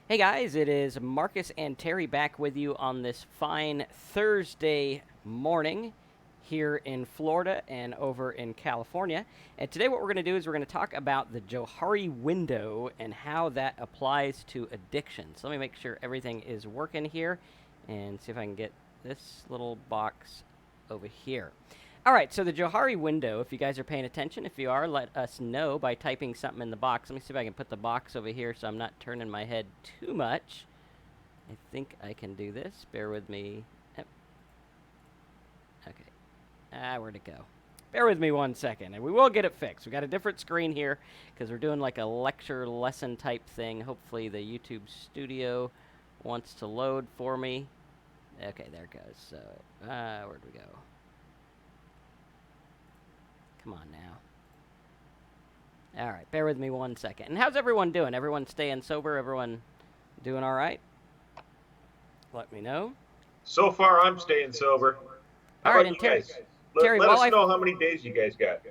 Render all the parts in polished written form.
Hey guys, it is Marcus and Terry back with you on this fine Thursday morning here in Florida and over in California. And today, what we're going to do is we're going to talk about the Johari window and how that applies to addiction. So, let me make sure everything is working here and see if I can get this little box over here. All right, so the Johari window, if you guys are paying attention, if you are, let us know by typing something in the box. Let me see if I can put the box over here so I'm not turning my head too much. I think I can do this. Bear with me. Yep. Okay. Where'd it go? Bear with me 1 second, and we will get it fixed. We got a different screen here because we're doing like a lecture lesson type thing. Hopefully the YouTube studio wants to load for me. Okay, there it goes. So, where'd we go? Come on now. All right, bear with me 1 second. And how's everyone doing? Everyone staying sober? Everyone doing all right? Let me know. So far, I'm staying sober. How All right, about and you Terry, guys? Let while us know how many days you guys got.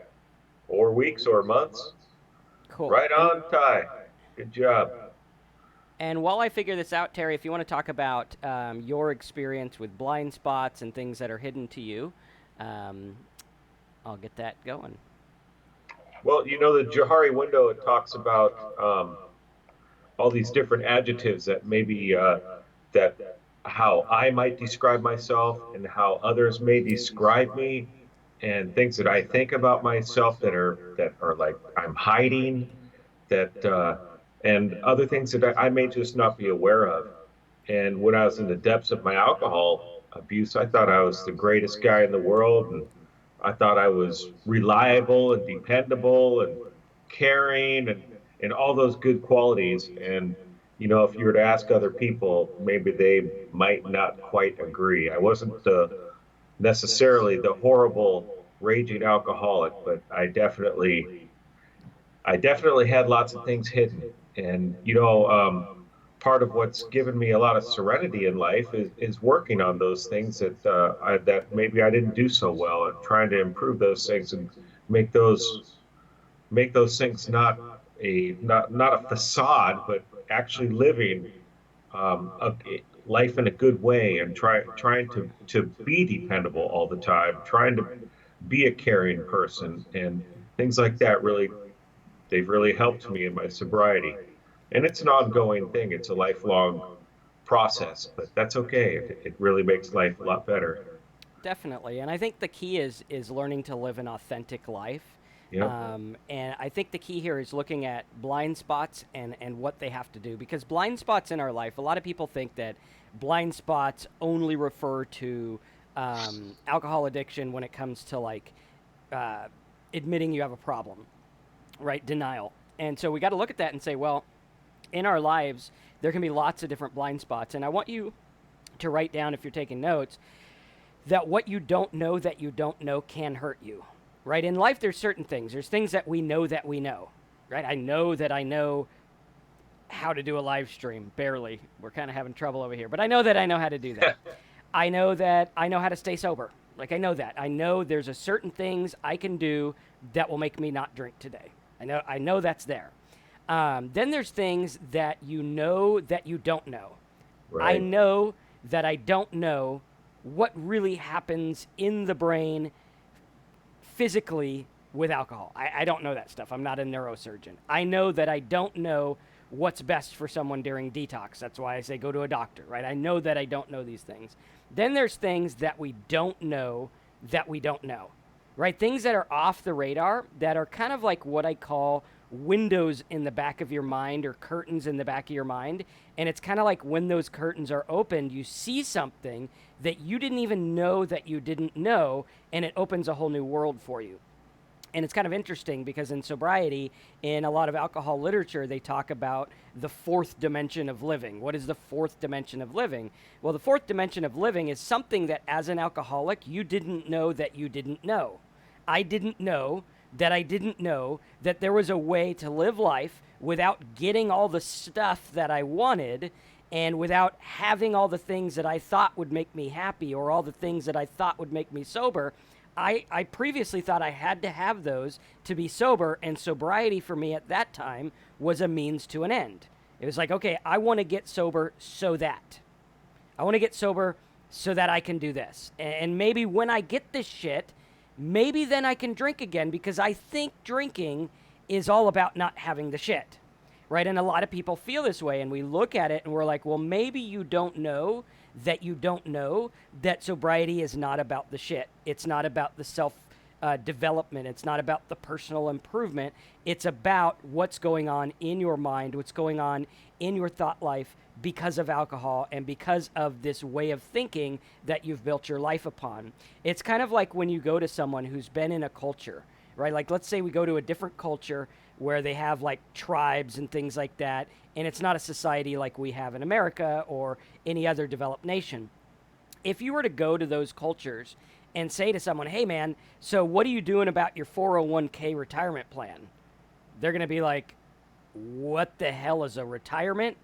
4 weeks or months? cool. Right on, Ty. Good job. And while I figure this out, Terry, if you want to talk about your experience with blind spots and things that are hidden to you, I'll get that going. Well, the Johari window, it talks about all these different adjectives that maybe that how I might describe myself and how others may describe me, and things that I think about myself that are like I'm hiding, that and other things that I may just not be aware of. And when I was in the depths of my alcohol abuse, I thought I was the greatest guy in the world, and I thought I was reliable and dependable and caring and all those good qualities. And if you were to ask other people, maybe they might not quite agree. I wasn't necessarily the horrible raging alcoholic, but I definitely had lots of things hidden. And part of what's given me a lot of serenity in life is working on those things that maybe I didn't do so well, and trying to improve those things and make those make those things not a facade, but actually living a life in a good way, and trying to be dependable all the time, trying to be a caring person, and things like that. They've really helped me in my sobriety, and it's an ongoing thing. It's a lifelong process, but that's okay. It really makes life a lot better. Definitely, and I think the key is learning to live an authentic life. Yeah. And I think the key here is looking at blind spots and what they have to do. Because blind spots in our life, a lot of people think that blind spots only refer to alcohol addiction when it comes to like admitting you have a problem, right? Denial. And so we got to look at that and say, well, in our lives, there can be lots of different blind spots. And I want you to write down, if you're taking notes, that what you don't know that you don't know can hurt you, right? In life, there's certain things. There's things that we know, right? I know that I know how to do a live stream, barely. We're kind of having trouble over here, but I know that I know how to do that. I know that I know how to stay sober. Like, I know that. I know there's a certain things I can do that will make me not drink today. I know that's there. Then there's things that you know that you don't know. I Right. know that I don't know what really happens in the brain physically with alcohol. I don't know that stuff. I'm not a neurosurgeon. I know that I don't know what's best for someone during detox. That's why I say go to a doctor, right? I know that I don't know these things. Then there's things that we don't know that we don't know, right? Things that are off the radar that are kind of like what I call windows in the back of your mind, or curtains in the back of your mind. And it's kind of like when those curtains are opened, you see something that you didn't even know that you didn't know, and it opens a whole new world for you. And it's kind of interesting because in sobriety, in a lot of alcohol literature, they talk about the fourth dimension of living. What is the fourth dimension of living? Well, the fourth dimension of living is something that as an alcoholic, you didn't know that you didn't know. I didn't know that I didn't know that there was a way to live life without getting all the stuff that I wanted, and without having all the things that I thought would make me happy, or all the things that I thought would make me sober. I previously thought I had to have those to be sober, and sobriety for me at that time was a means to an end. It was like, okay, I want to get sober so that. I want to get sober so that I can do this. And maybe when I get this shit, maybe then I can drink again because I think drinking is all about not having the shit. Right? And a lot of people feel this way, and we look at it and we're like, well, maybe you don't know that sobriety is not about the shit. It's not about the self development. It's not about the personal improvement. It's about what's going on in your mind, what's going on in your thought life because of alcohol and because of this way of thinking that you've built your life upon. It's kind of like when you go to someone who's been in a culture, right? Like, let's say we go to a different culture where they have like tribes and things like that, and it's not a society like we have in America or any other developed nation. If you were to go to those cultures and say to someone, hey man, so what are you doing about your 401k retirement plan? They're going to be like, what the hell is a retirement?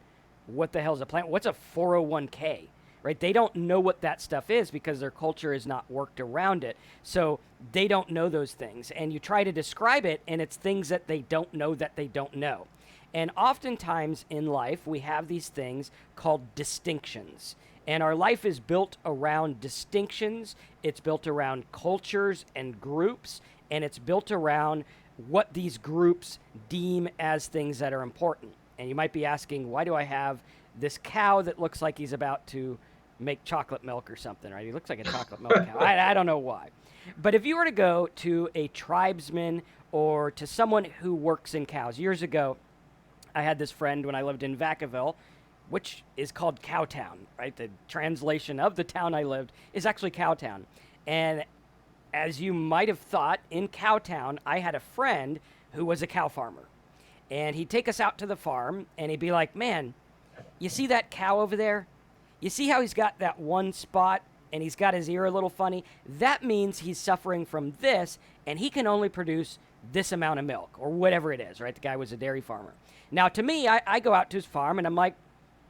What the hell is a plan? What's a 401k? Right? They don't know what that stuff is because their culture is not worked around it. So they don't know those things. And you try to describe it, and it's things that they don't know that they don't know. And oftentimes in life, we have these things called distinctions. And our life is built around distinctions. It's built around cultures and groups. And it's built around what these groups deem as things that are important. And you might be asking, why do I have this cow that looks like he's about to make chocolate milk or something, right? He looks like a chocolate milk cow. I don't know why. But if you were to go to a tribesman or to someone who works in cows, years ago, I had this friend when I lived in Vacaville, which is called Cowtown, right? The translation of the town I lived is actually Cowtown. And as you might have thought, in Cowtown, I had a friend who was a cow farmer. And he'd take us out to the farm, and he'd be like, man, you see that cow over there? You see how he's got that one spot and he's got his ear a little funny? That means he's suffering from this, and he can only produce this amount of milk or whatever it is, right? The guy was a dairy farmer. Now, to me, I go out to his farm, and I'm like,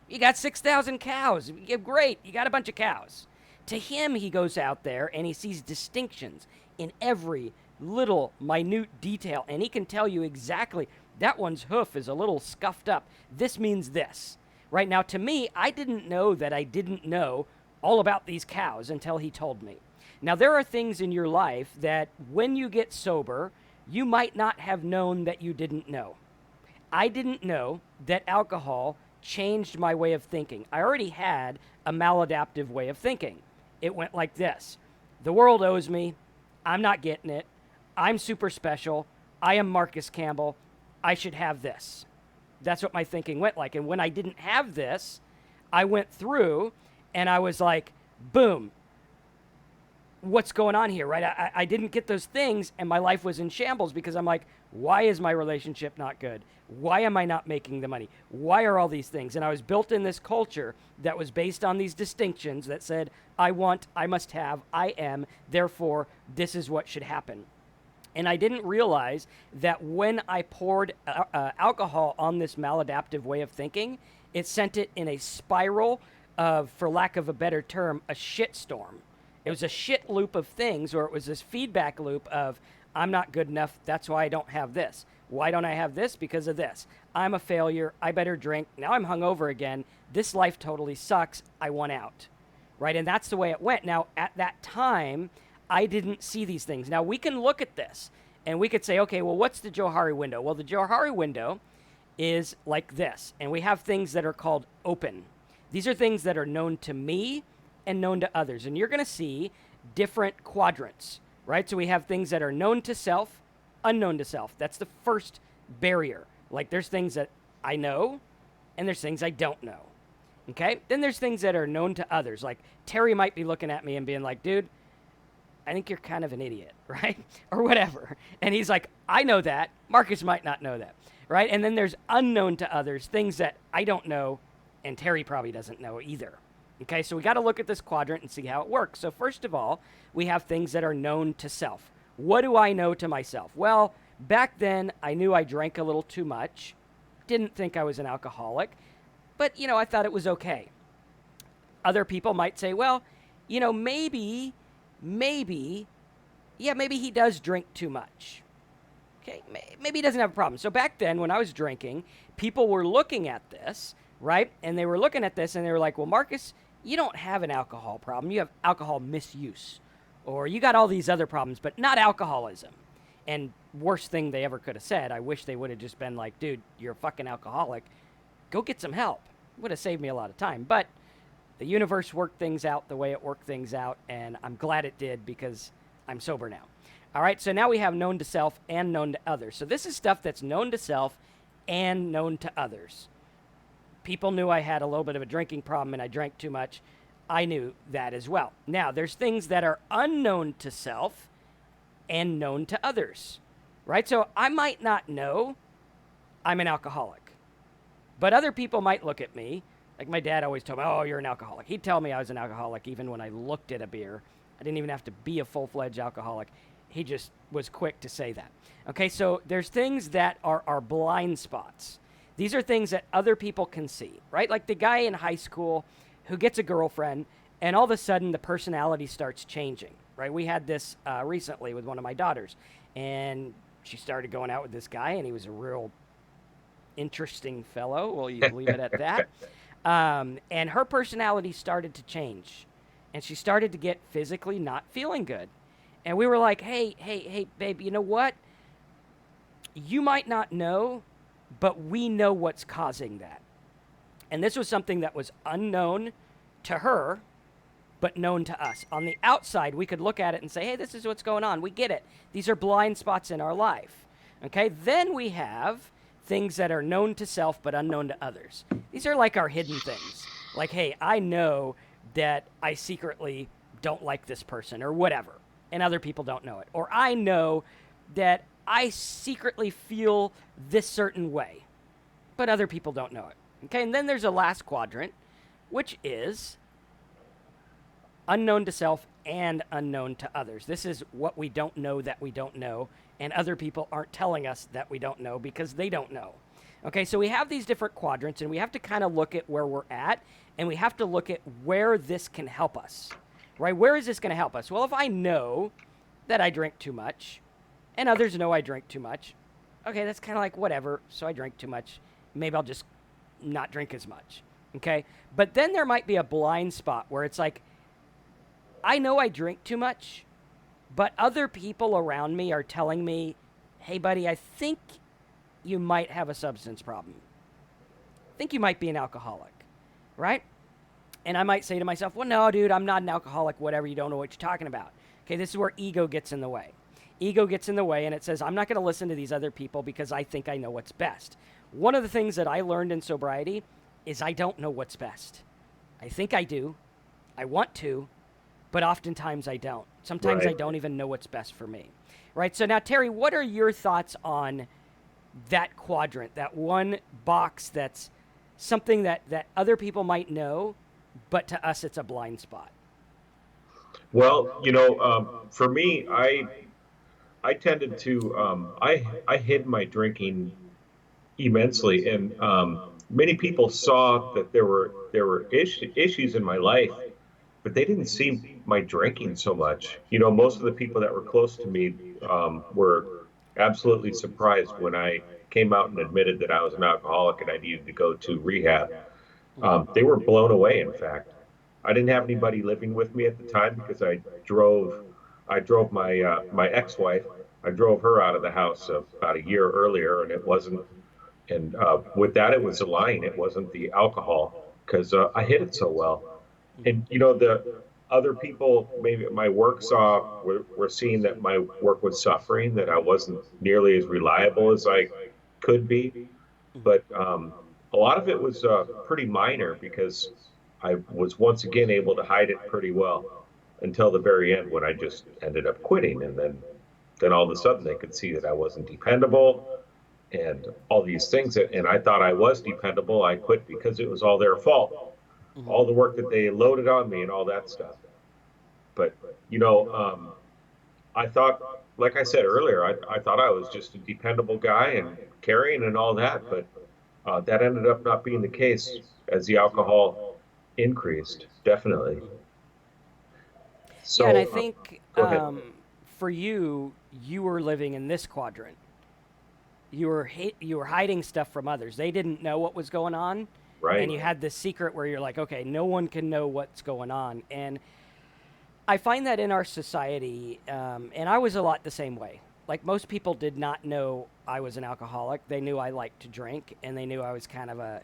you got 6,000 cows. Yeah, great. You got a bunch of cows. To him, he goes out there, and he sees distinctions in every little minute detail, and he can tell you exactly, that one's hoof is a little scuffed up. This means this. Right now, to me, I didn't know that I didn't know all about these cows until he told me. Now, there are things in your life that when you get sober, you might not have known that you didn't know. I didn't know that alcohol changed my way of thinking. I already had a maladaptive way of thinking. It went like this. The world owes me. I'm not getting it. I'm super special. I am Marcus Campbell. I should have this. That's what my thinking went like. And when I didn't have this, I went through and I was like, boom, what's going on here, right? I didn't get those things, and my life was in shambles because I'm like, why is my relationship not good? Why am I not making the money? Why are all these things? And I was built in this culture that was based on these distinctions that said, I want, I must have, I am, therefore, this is what should happen. And I didn't realize that when I poured alcohol on this maladaptive way of thinking, it sent it in a spiral of, for lack of a better term, a shit storm. It was a shit loop of things, or it was this feedback loop of, I'm not good enough, that's why I don't have this. Why don't I have this? Because of this. I'm a failure, I better drink, now I'm hungover again, this life totally sucks, I want out. Right? And that's the way it went. Now, at that time, I didn't see these things. Now, we can look at this, and we could say, okay, well, what's the Johari window? Well, the Johari window is like this, and we have things that are called open. These are things that are known to me and known to others, and you're going to see different quadrants, right? So we have things that are known to self, unknown to self. That's the first barrier. Like, there's things that I know, and there's things I don't know, okay? Then there's things that are known to others. Like, Terry might be looking at me and being like, dude, I think you're kind of an idiot, right? Or whatever. And he's like, I know that. Marcus might not know that, right? And then there's unknown to others, things that I don't know, and Terry probably doesn't know either. Okay, so we got to look at this quadrant and see how it works. So first of all, we have things that are known to self. What do I know to myself? Well, back then, I knew I drank a little too much. Didn't think I was an alcoholic. But, I thought it was okay. Other people might say, well, maybe he does drink too much. Okay, maybe he doesn't have a problem. So back then, when I was drinking, people were looking at this, right? And they were looking at this and they were like, well, Marcus, you don't have an alcohol problem. You have alcohol misuse. Or you got all these other problems, but not alcoholism. And worst thing they ever could have said, I wish they would have just been like, dude, you're a fucking alcoholic. Go get some help. Would have saved me a lot of time. But the universe worked things out the way it worked things out, and I'm glad it did because I'm sober now. All right, so now we have known to self and known to others. So this is stuff that's known to self and known to others. People knew I had a little bit of a drinking problem and I drank too much. I knew that as well. Now, there's things that are unknown to self and known to others, right? So I might not know I'm an alcoholic, but other people might look at me. Like my dad always told me, oh, you're an alcoholic. He'd tell me I was an alcoholic even when I looked at a beer. I didn't even have to be a full-fledged alcoholic. He just was quick to say that. Okay, so there's things that are blind spots. These are things that other people can see, right? Like the guy in high school who gets a girlfriend and all of a sudden the personality starts changing, right? We had this recently with one of my daughters, and she started going out with this guy, and he was a real interesting fellow. Well, you leave it at that. And her personality started to change, and she started to get physically not feeling good. And we were like, hey, babe, you know what? You might not know, but we know what's causing that. And this was something that was unknown to her, but known to us. On the outside, we could look at it and say, hey, this is what's going on. We get it. These are blind spots in our life. Okay, then we have things that are known to self, but unknown to others. These are like our hidden things. Like, hey, I know that I secretly don't like this person or whatever, and other people don't know it. Or I know that I secretly feel this certain way, but other people don't know it. Okay, and then there's a last quadrant, which is unknown to self and unknown to others. This is what we don't know that we don't know, and other people aren't telling us that we don't know because they don't know. Okay, so we have these different quadrants, and we have to kind of look at where we're at, and we have to look at where this can help us, right? Where is this going to help us? Well, if I know that I drink too much, and others know I drink too much, okay, that's kind of like whatever, so I drink too much. Maybe I'll just not drink as much, okay? But then there might be a blind spot where it's like, I know I drink too much, but other people around me are telling me, hey, buddy, I think you might have a substance problem. I think you might be an alcoholic, right? And I might say to myself, well, no, dude, I'm not an alcoholic, whatever, you don't know what you're talking about. Okay, this is where ego gets in the way. Ego gets in the way, and it says, I'm not going to listen to these other people because I think I know what's best. One of the things that I learned in sobriety is I don't know what's best. I think I do. I want to, but oftentimes I don't. Sometimes I don't even know what's best for me, right? So now, Terry, what are your thoughts on that quadrant, that one box that's something that other people might know, but to us it's a blind spot? Well, for me, I tended to I hid my drinking immensely, and many people saw that there were issues in my life, but they didn't see my drinking so much. Most of the people that were close to me were absolutely surprised when I came out and admitted that I was an alcoholic and I needed to go to rehab. They were blown away, in fact. I didn't have anybody living with me at the time because I drove my ex-wife. I drove her out of the house about a year earlier, and it wasn't. And with that, it was the lying. It wasn't the alcohol because I hid it so well. And the other people, maybe my work were seeing that my work was suffering, that I wasn't nearly as reliable as I could be. But a lot of it was pretty minor because I was once again able to hide it pretty well until the very end when I just ended up quitting. And then all of a sudden they could see that I wasn't dependable and all these things. And I thought I was dependable. I quit because it was all their fault, all the work that they loaded on me and all that stuff. But, I thought, like I said earlier, I thought I was just a dependable guy and carrying and all that. But that ended up not being the case as the alcohol increased, definitely. So, Yeah, and I think go ahead. for you, you were living in this quadrant, you were hiding stuff from others. They didn't know what was going on, Right. and you had this secret where you're like, okay, no one can know what's going on. And I find that in our society, and I was a lot the same way. Like most people did not know I was an alcoholic. They knew I liked to drink, and they knew I was kind of a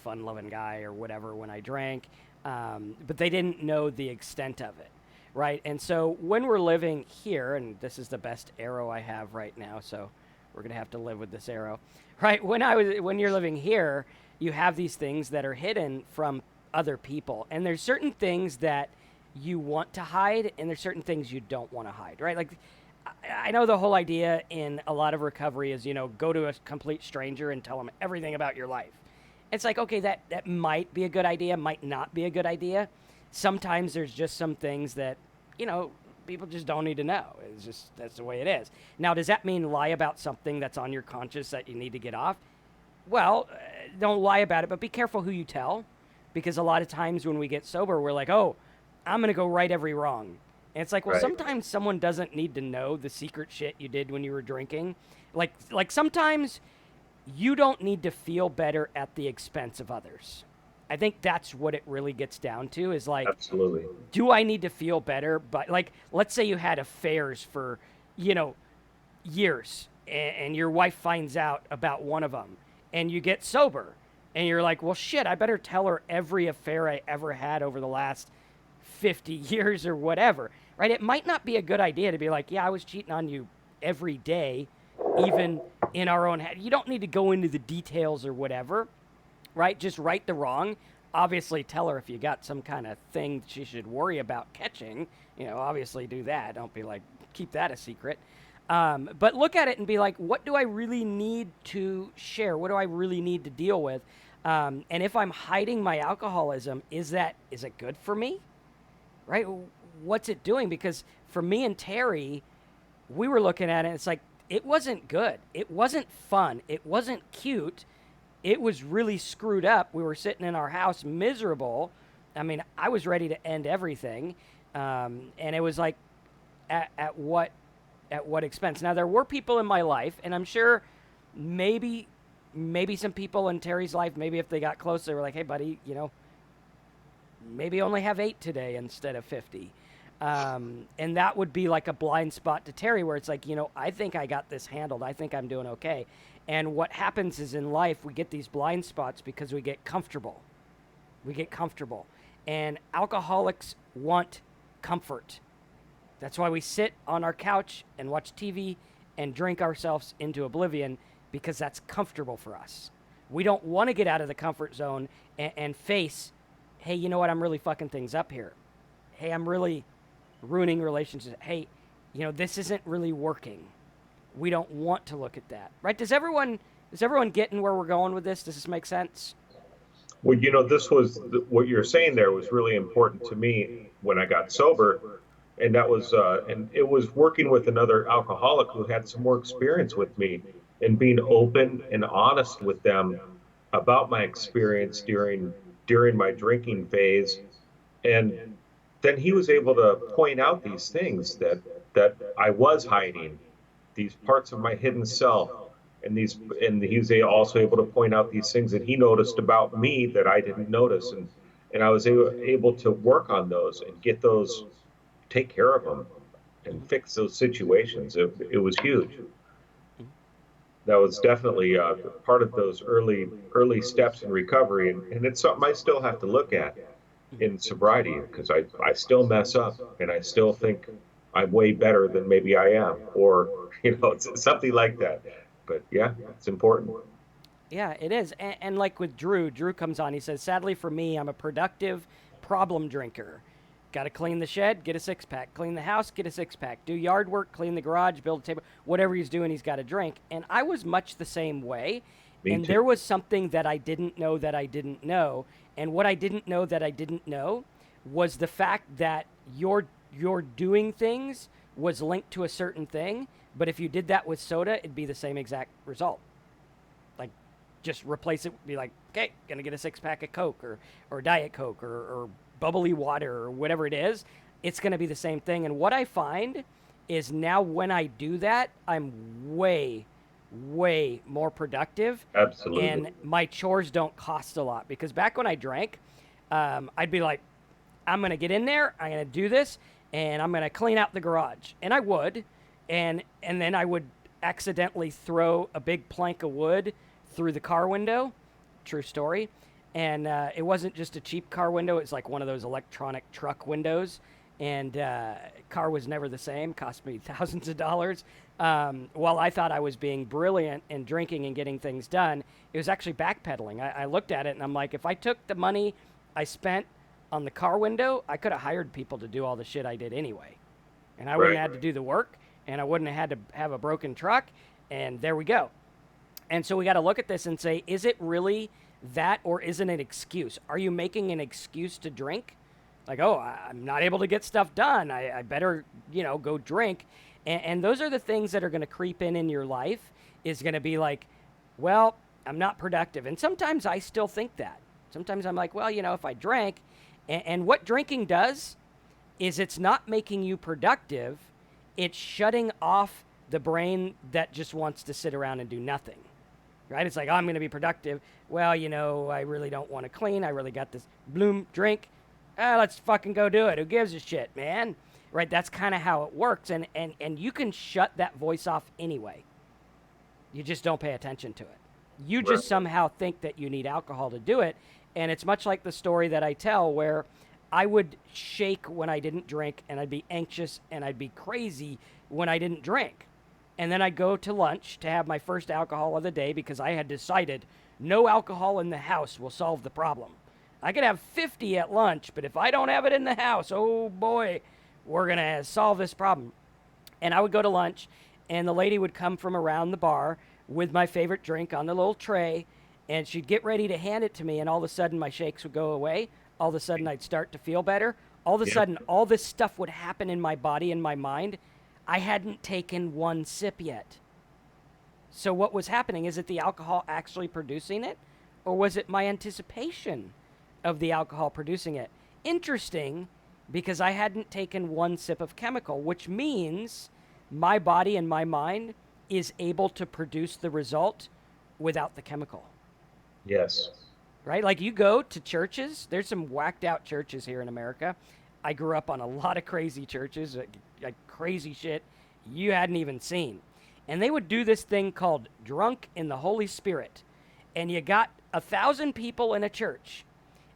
fun-loving guy or whatever when I drank, but they didn't know the extent of it, right? And so when we're living here, and this is the best arrow I have right now, so we're gonna have to live with this arrow, right? When you're living here, you have these things that are hidden from other people, and there's certain things that you want to hide, and there's certain things you don't want to hide, right? Like, I know the whole idea in a lot of recovery is, go to a complete stranger and tell them everything about your life. It's like, okay, that might be a good idea, might not be a good idea. Sometimes there's just some things that, people just don't need to know. It's just, that's the way it is. Now, does that mean lie about something that's on your conscience that you need to get off? Well, don't lie about it, but be careful who you tell, because a lot of times when we get sober, we're like, oh, I'm going to go right every wrong. And it's like, well, Right. sometimes someone doesn't need to know the secret shit you did when you were drinking. Like sometimes you don't need to feel better at the expense of others. I think that's what it really gets down to is like, Absolutely. do I need to feel better? But like, let's say you had affairs for, years, and your wife finds out about one of them, and you get sober, and you're like, well, shit, I better tell her every affair I ever had over the last 50 years or whatever, right? It might not be a good idea to be like, yeah, I was cheating on you every day, even in our own head. You don't need to go into the details or whatever, right? Just right the wrong. Obviously, tell her if you got some kind of thing she should worry about catching. Obviously do that. Don't be like, keep that a secret. But look at it and be like, what do I really need to share? What do I really need to deal with? And if I'm hiding my alcoholism, is it good for me? Right? What's it doing? Because for me and Terry, we were looking at it, and it's like, it wasn't good. It wasn't fun. It wasn't cute. It was really screwed up. We were sitting in our house miserable. I mean, I was ready to end everything. And it was like, at what expense? Now, there were people in my life, and I'm sure maybe some people in Terry's life, maybe if they got close, they were like, hey, buddy, maybe only have 8 today instead of 50. And that would be like a blind spot to Terry where it's like, I think I got this handled. I think I'm doing okay. And what happens is in life, we get these blind spots because we get comfortable. And alcoholics want comfort. That's why we sit on our couch and watch TV and drink ourselves into oblivion, because that's comfortable for us. We don't want to get out of the comfort zone and face, hey, you know what? I'm really fucking things up here. Hey, I'm really ruining relationships. Hey, this isn't really working. We don't want to look at that, right? Does everyone get in where we're going with this? Does this make sense? Well, this was what you're saying there was really important to me when I got sober. And that was, and it was working with another alcoholic who had some more experience with me and being open and honest with them about my experience during my drinking phase. And then he was able to point out these things that I was hiding, these parts of my hidden self, and he was also able to point out these things that he noticed about me that I didn't notice, and I was able to work on those and get those, take care of them, and fix those situations. It was huge. That was definitely part of those early steps in recovery, and it's something I still have to look at in sobriety, because I still mess up, and I still think I'm way better than maybe I am, or it's something like that. But yeah, it's important. Yeah, it is. And like with Drew comes on. He says, sadly for me, I'm a productive problem drinker. Got to clean the shed, get a 6-pack. Clean the house, get a 6-pack. Do yard work, clean the garage, build a table. Whatever he's doing, he's got to drink. And I was much the same way. Me and too. there was something that I didn't know that I didn't know. And what I didn't know that I didn't know was the fact that your doing things was linked to a certain thing. But if you did that with soda, it'd be the same exact result. Like, just replace it, be like, okay, gonna get a 6-pack of Coke or Diet Coke or bubbly water or whatever it is. It's gonna be the same thing. And what I find is now when I do that, I'm way, way more productive, Absolutely. and my chores don't cost a lot. Because back when I drank, I'd be like, I'm going to get in there, I'm going to do this, and I'm going to clean out the garage. And I would, and then I would accidentally throw a big plank of wood through the car window. True story. And it wasn't just a cheap car window, it was like one of those electronic truck windows. And car was never the same, cost me thousands of dollars. While I thought I was being brilliant in drinking and getting things done, it was actually backpedaling. I looked at it and I'm like, if I took the money I spent on the car window, I could have hired people to do all the shit I did anyway. And I wouldn't have had to do the work, and I wouldn't have had to have a broken truck, and there we go. And so we got to look at this and say, is it really that, or is it an excuse? Are you making an excuse to drink? Like, oh, I'm not able to get stuff done. I better, go drink. And those are the things that are going to creep in your life, is going to be like, well, I'm not productive. And sometimes I still think that. Sometimes I'm like, well, if I drank, and what drinking does is it's not making you productive. It's shutting off the brain that just wants to sit around and do nothing, right? It's like, oh, I'm going to be productive. Well, I really don't want to clean. I really got this bloom drink. Let's fucking go do it. Who gives a shit, man? Right? That's kind of how it works. And you can shut that voice off anyway. You just don't pay attention to it. You just somehow think that you need alcohol to do it. And it's much like the story that I tell where I would shake when I didn't drink, and I'd be anxious and I'd be crazy when I didn't drink. And then I'd go to lunch to have my first alcohol of the day because I had decided no alcohol in the house will solve the problem. I could have 50 at lunch, but if I don't have it in the house, oh boy, we're going to solve this problem. And I would go to lunch, and the lady would come from around the bar with my favorite drink on the little tray, and she'd get ready to hand it to me, and all of a sudden my shakes would go away. All of a sudden I'd start to feel better. All of a sudden all this stuff would happen in my body and my mind. I hadn't taken one sip yet. So what was happening? Is it the alcohol actually producing it? Or was it my anticipation of the alcohol producing it? Interesting, because I hadn't taken one sip of chemical, which means my body and my mind is able to produce the result without the chemical. Yes. Right? Like, you go to churches, there's some whacked out churches here in America. I grew up on a lot of crazy churches, like crazy shit you hadn't even seen. And they would do this thing called Drunk in the Holy Spirit. And you got 1,000 people in a church.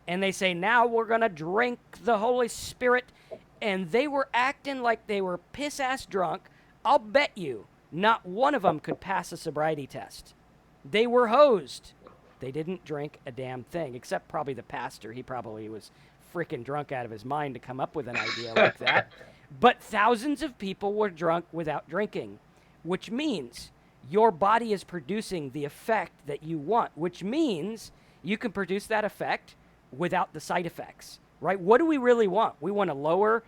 And they say, now we're going to drink the Holy Spirit. And they were acting like they were piss-ass drunk. I'll bet you not one of them could pass a sobriety test. They were hosed. They didn't drink a damn thing, except probably the pastor. He probably was freaking drunk out of his mind to come up with an idea like that. But thousands of people were drunk without drinking, which means your body is producing the effect that you want, which means you can produce that effect without the side effects, right? What do we really want? We want to lower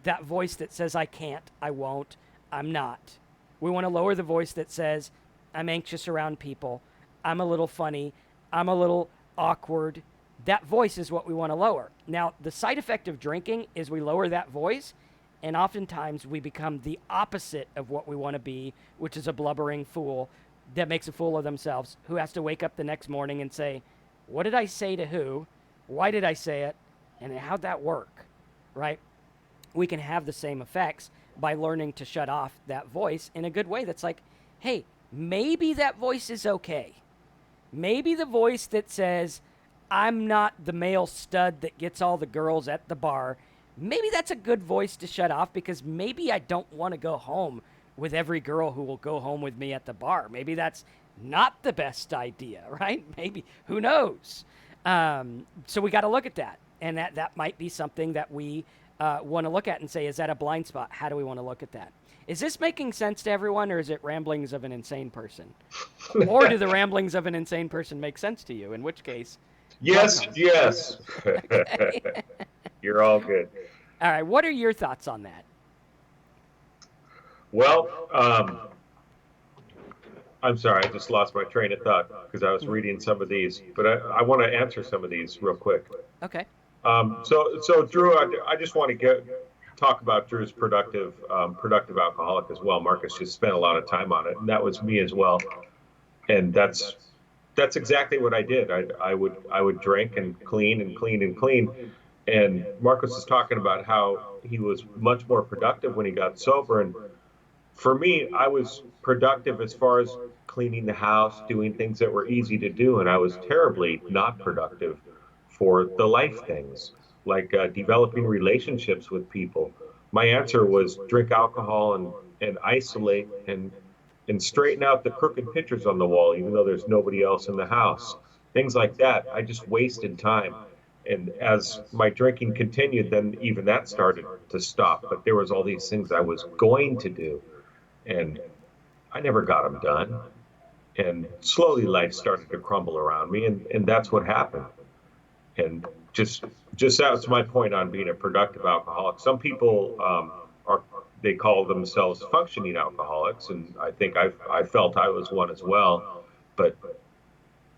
that voice that says, I can't, I won't, I'm not. We want to lower the voice that says, I'm anxious around people, I'm a little funny, I'm a little awkward. That voice is what we want to lower. Now, the side effect of drinking is we lower that voice, and oftentimes we become the opposite of what we want to be, which is a blubbering fool that makes a fool of themselves, who has to wake up the next morning and say, what did I say to who? Why did I say it? And how'd that work? Right? We can have the same effects by learning to shut off that voice in a good way that's like, hey, maybe that voice is okay. Maybe the voice that says, I'm not the male stud that gets all the girls at the bar, maybe that's a good voice to shut off, because maybe I don't want to go home with every girl who will go home with me at the bar. Maybe that's not the best idea, right? Maybe, who knows? So we got to look at that. And that might be something that we want to look at and say, is that a blind spot? How do we want to look at that? Is this making sense to everyone, or is it ramblings of an insane person? Or do the ramblings of an insane person make sense to you? In which case, yes, welcome. yes. Okay. You're all good. All right. What are your thoughts on that? Well, I'm sorry, I just lost my train of thought because I was reading some of these, but I want to answer some of these real quick. Okay. So Drew, I just want to talk about Drew's productive alcoholic as well. Marcus just spent a lot of time on it, and that was me as well. And that's exactly what I did. I would drink and clean and clean and clean. And Marcus was talking about how he was much more productive when he got sober. And for me, I was productive as far as cleaning the house, doing things that were easy to do, and I was terribly not productive for the life things, like developing relationships with people. My answer was drink alcohol and isolate and straighten out the crooked pictures on the wall, even though there's nobody else in the house. Things like that. I just wasted time. And as my drinking continued, then even that started to stop. But there was all these things I was going to do, and I never got them done. And slowly life started to crumble around me, and that's what happened. And just that's my point on being a productive alcoholic. Some people are they call themselves functioning alcoholics, and I think I felt I was one as well. But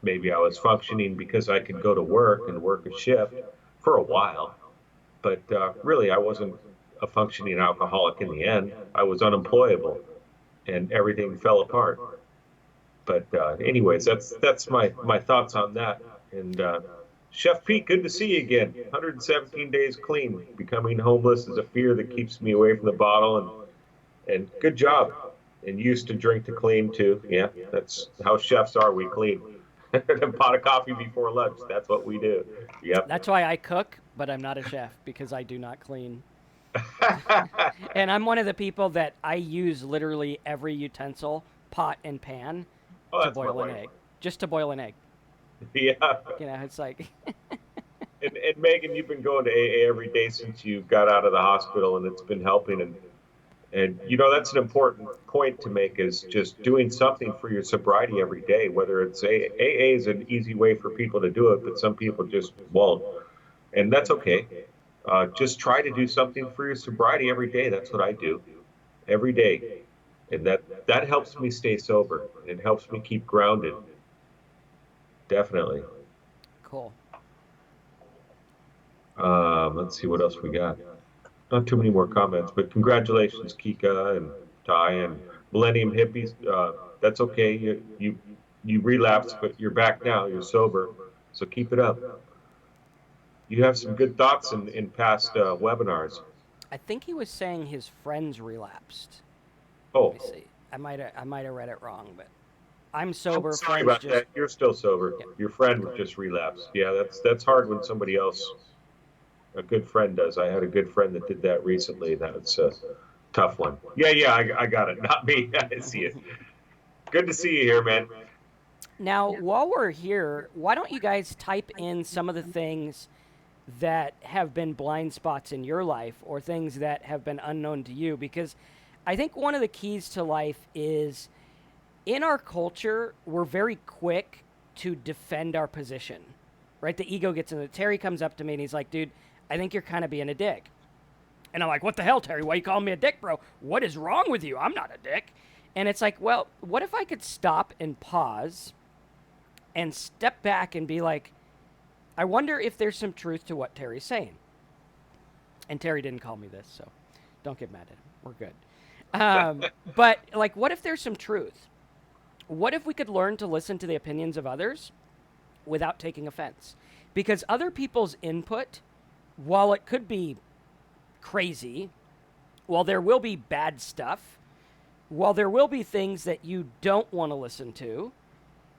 maybe I was functioning because I could go to work and work a shift for a while. But really, I wasn't a functioning alcoholic in the end. I was unemployable, and everything fell apart. But anyways, that's my thoughts on that. And Chef Pete, good to see you again. 117 days clean. Becoming homeless is a fear that keeps me away from the bottle. And good job. And used to drink to clean too. Yeah, that's how chefs are. We clean. A pot of coffee before lunch. That's what we do. Yep. That's why I cook, but I'm not a chef because I do not clean. And I'm one of the people that I use literally every utensil, pot and pan, Oh, to that's my boil an wife. egg. Just to boil an egg. Yeah. You know, it's like, And Megan, you've been going to AA every day since you got out of the hospital, and it's been helping. And you know that's an important point to make is just doing something for your sobriety every day. Whether it's AA is an easy way for people to do it, but some people just won't, and that's okay. Just try to do something for your sobriety every day. That's what I do every day, and that helps me stay sober. It helps me keep grounded. Definitely. cool. Let's see what else we got. Not too many more comments, but congratulations, Kika and Ty and Millennium Hippies. That's okay. You relapsed, but you're back now. You're sober, so keep it up. You have some good thoughts in past webinars. I think he was saying his friends relapsed. Let me Oh, see. I might have read it wrong, but I'm I'm sober. sorry Friends about just that. You're still sober. yeah. Your friend just relapsed. Yeah, that's hard when somebody else, a good friend, does. I had a good friend that did that recently. That's a tough one. Yeah, yeah, I got it. Not me. I see it. Good to see you here, man. Now, while we're here, why don't you guys type in some of the things that have been blind spots in your life or things that have been unknown to you? Because I think one of the keys to life is in our culture, we're very quick to defend our position, right? The ego gets in it. Terry comes up to me and he's like, dude, I think you're kind of being a dick. And I'm like, what the hell, Terry? Why you calling me a dick, bro? What is wrong with you? I'm not a dick. And it's like, well, what if I could stop and pause and step back and be like, I wonder if there's some truth to what Terry's saying. And Terry didn't call me this, so don't get mad at him. We're good. But, like, what if there's some truth? What if we could learn to listen to the opinions of others without taking offense? Because other people's input, while it could be crazy, while there will be bad stuff, while there will be things that you don't want to listen to,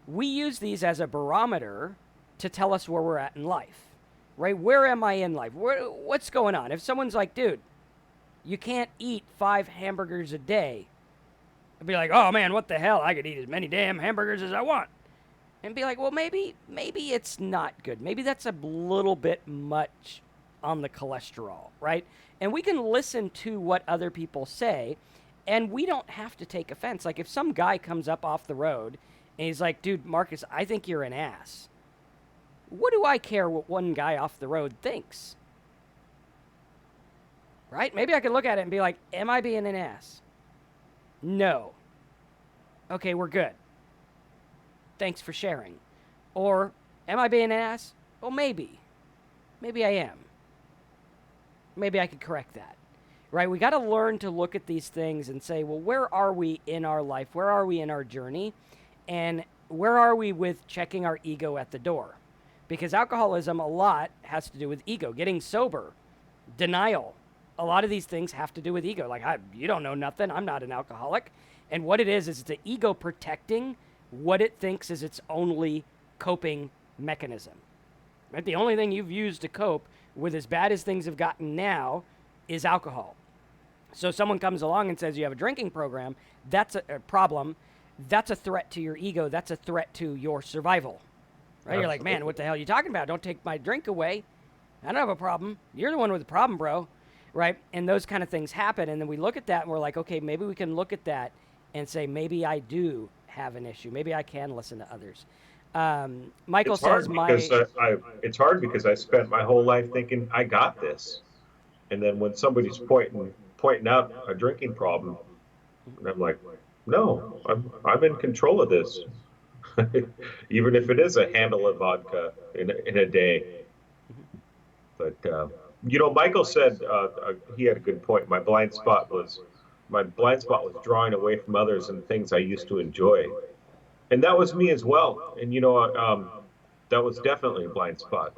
we use these as a barometer to tell us where we're at in life, right? Where am I in life? What's going on? If someone's like, dude, you can't eat 5 hamburgers a day, I'd be like, oh man, what the hell? I could eat as many damn hamburgers as I want. And be like, well, maybe it's not good. Maybe that's a little bit much on the cholesterol, right? And we can listen to what other people say, and we don't have to take offense. Like if some guy comes up off the road and he's like, dude, Marcus, I think you're an ass. What do I care what one guy off the road thinks? Right? Maybe I could look at it and be like, am I being an ass? No. Okay, we're good. Thanks for sharing. Or, am I being an ass? Well, maybe. Maybe I am. Maybe I could correct that. right? We got to learn to look at these things and say, well, where are we in our life? Where are we in our journey? And where are we with checking our ego at the door? Because alcoholism, a lot has to do with ego, getting sober, denial. A lot of these things have to do with ego. Like, you don't know nothing. I'm not an alcoholic. And what it is the ego protecting what it thinks is its only coping mechanism. Right? The only thing you've used to cope with as bad as things have gotten now is alcohol. So someone comes along and says you have a drinking program, that's a problem. That's a threat to your ego. That's a threat to your survival. Right? Absolutely. You're like, man, what the hell are you talking about? Don't take my drink away. I don't have a problem. You're the one with the problem, bro. Right? And those kind of things happen. And then we look at that and we're like, okay, maybe we can look at that and say, maybe I do have an issue. Maybe I can listen to others. Michael says it's hard because I spent my whole life thinking I got this. And then when somebody's pointing out a drinking problem, and I'm like, no, I'm in control of this. Even if it is a handle of vodka in a day. But, Michael said he had a good point. My blind spot was drawing away from others and things I used to enjoy. And that was me as well. And, that was definitely a blind spot.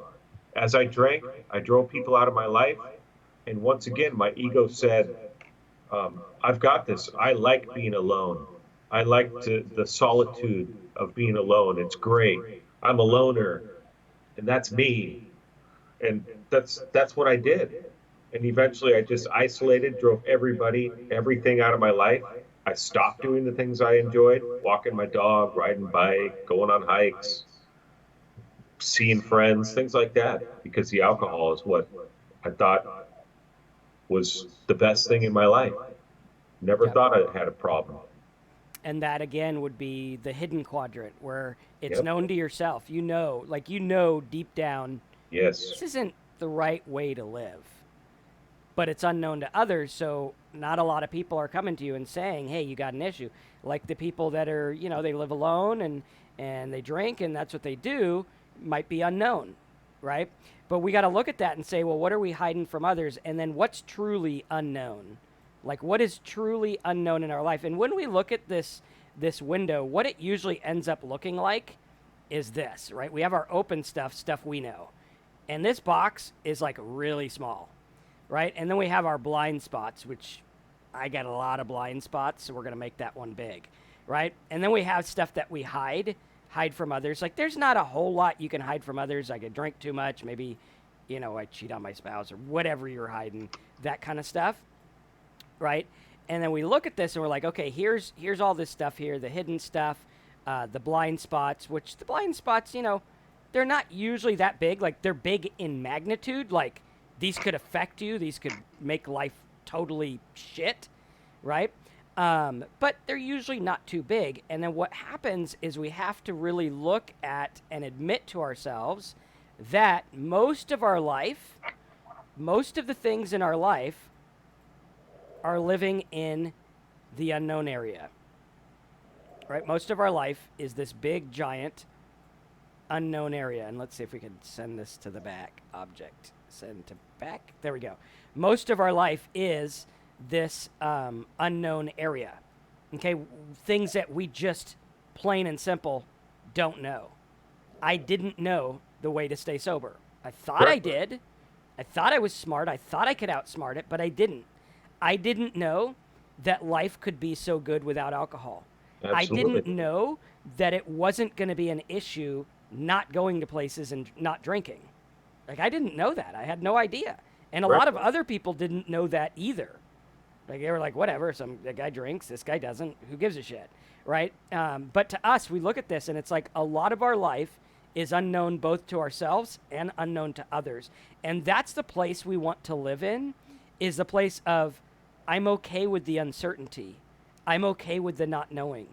As I drank, I drove people out of my life. And once again, my ego said, I've got this. I like being alone. I like the solitude of being alone. It's great. I'm a loner. And that's me. And that's what I did. And eventually I just isolated, drove everything out of my life. I stopped doing the things I enjoyed, walking my dog, riding bike, going on hikes, seeing friends, things like that, because the alcohol is what I thought was the best thing in my life. Never thought I had a problem. And that, again, would be the hidden quadrant, where it's known to yourself. Deep down, this isn't the right way to live. But it's unknown to others, so not a lot of people are coming to you and saying, hey, you got an issue. Like the people that are, they live alone and they drink and that's what they do, might be unknown, right? But we got to look at that and say, well, what are we hiding from others? And then what's truly unknown? Like, what is truly unknown in our life? And when we look at this window, what it usually ends up looking like is this, right? We have our open stuff we know. And this box is like really small, right? And then we have our blind spots, which I got a lot of blind spots, so we're going to make that one big, right? And then we have stuff that we hide from others. Like, there's not a whole lot you can hide from others. I could drink too much. Maybe, I cheat on my spouse or whatever you're hiding, that kind of stuff, right? And then we look at this and we're like, okay, here's all this stuff here, the hidden stuff, the blind spots, which the blind spots, they're not usually that big. Like, they're big in magnitude. Like, these could affect you. These could make life totally shit, right? But they're usually not too big. And then what happens is we have to really look at and admit to ourselves that most of the things in our life are living in the unknown area, right? Most of our life is this big, giant, unknown area. And let's see if we can send this to the back object. Send to back. There we go. Most of our life is this unknown area. Okay, things that we just plain and simple don't know. I didn't know the way to stay sober. I thought I did. I thought I was smart. I thought I could outsmart it, but I didn't. I didn't know that life could be so good without alcohol. Absolutely. I didn't know that it wasn't going to be an issue not going to places and not drinking. Like, I didn't know that. I had no idea. And a lot of other people didn't know that either. Like, they were like, whatever, the guy drinks, this guy doesn't, who gives a shit, right? But to us, we look at this and it's like a lot of our life is unknown both to ourselves and unknown to others. And that's the place we want to live in, is the place of, I'm okay with the uncertainty. I'm okay with the not knowing.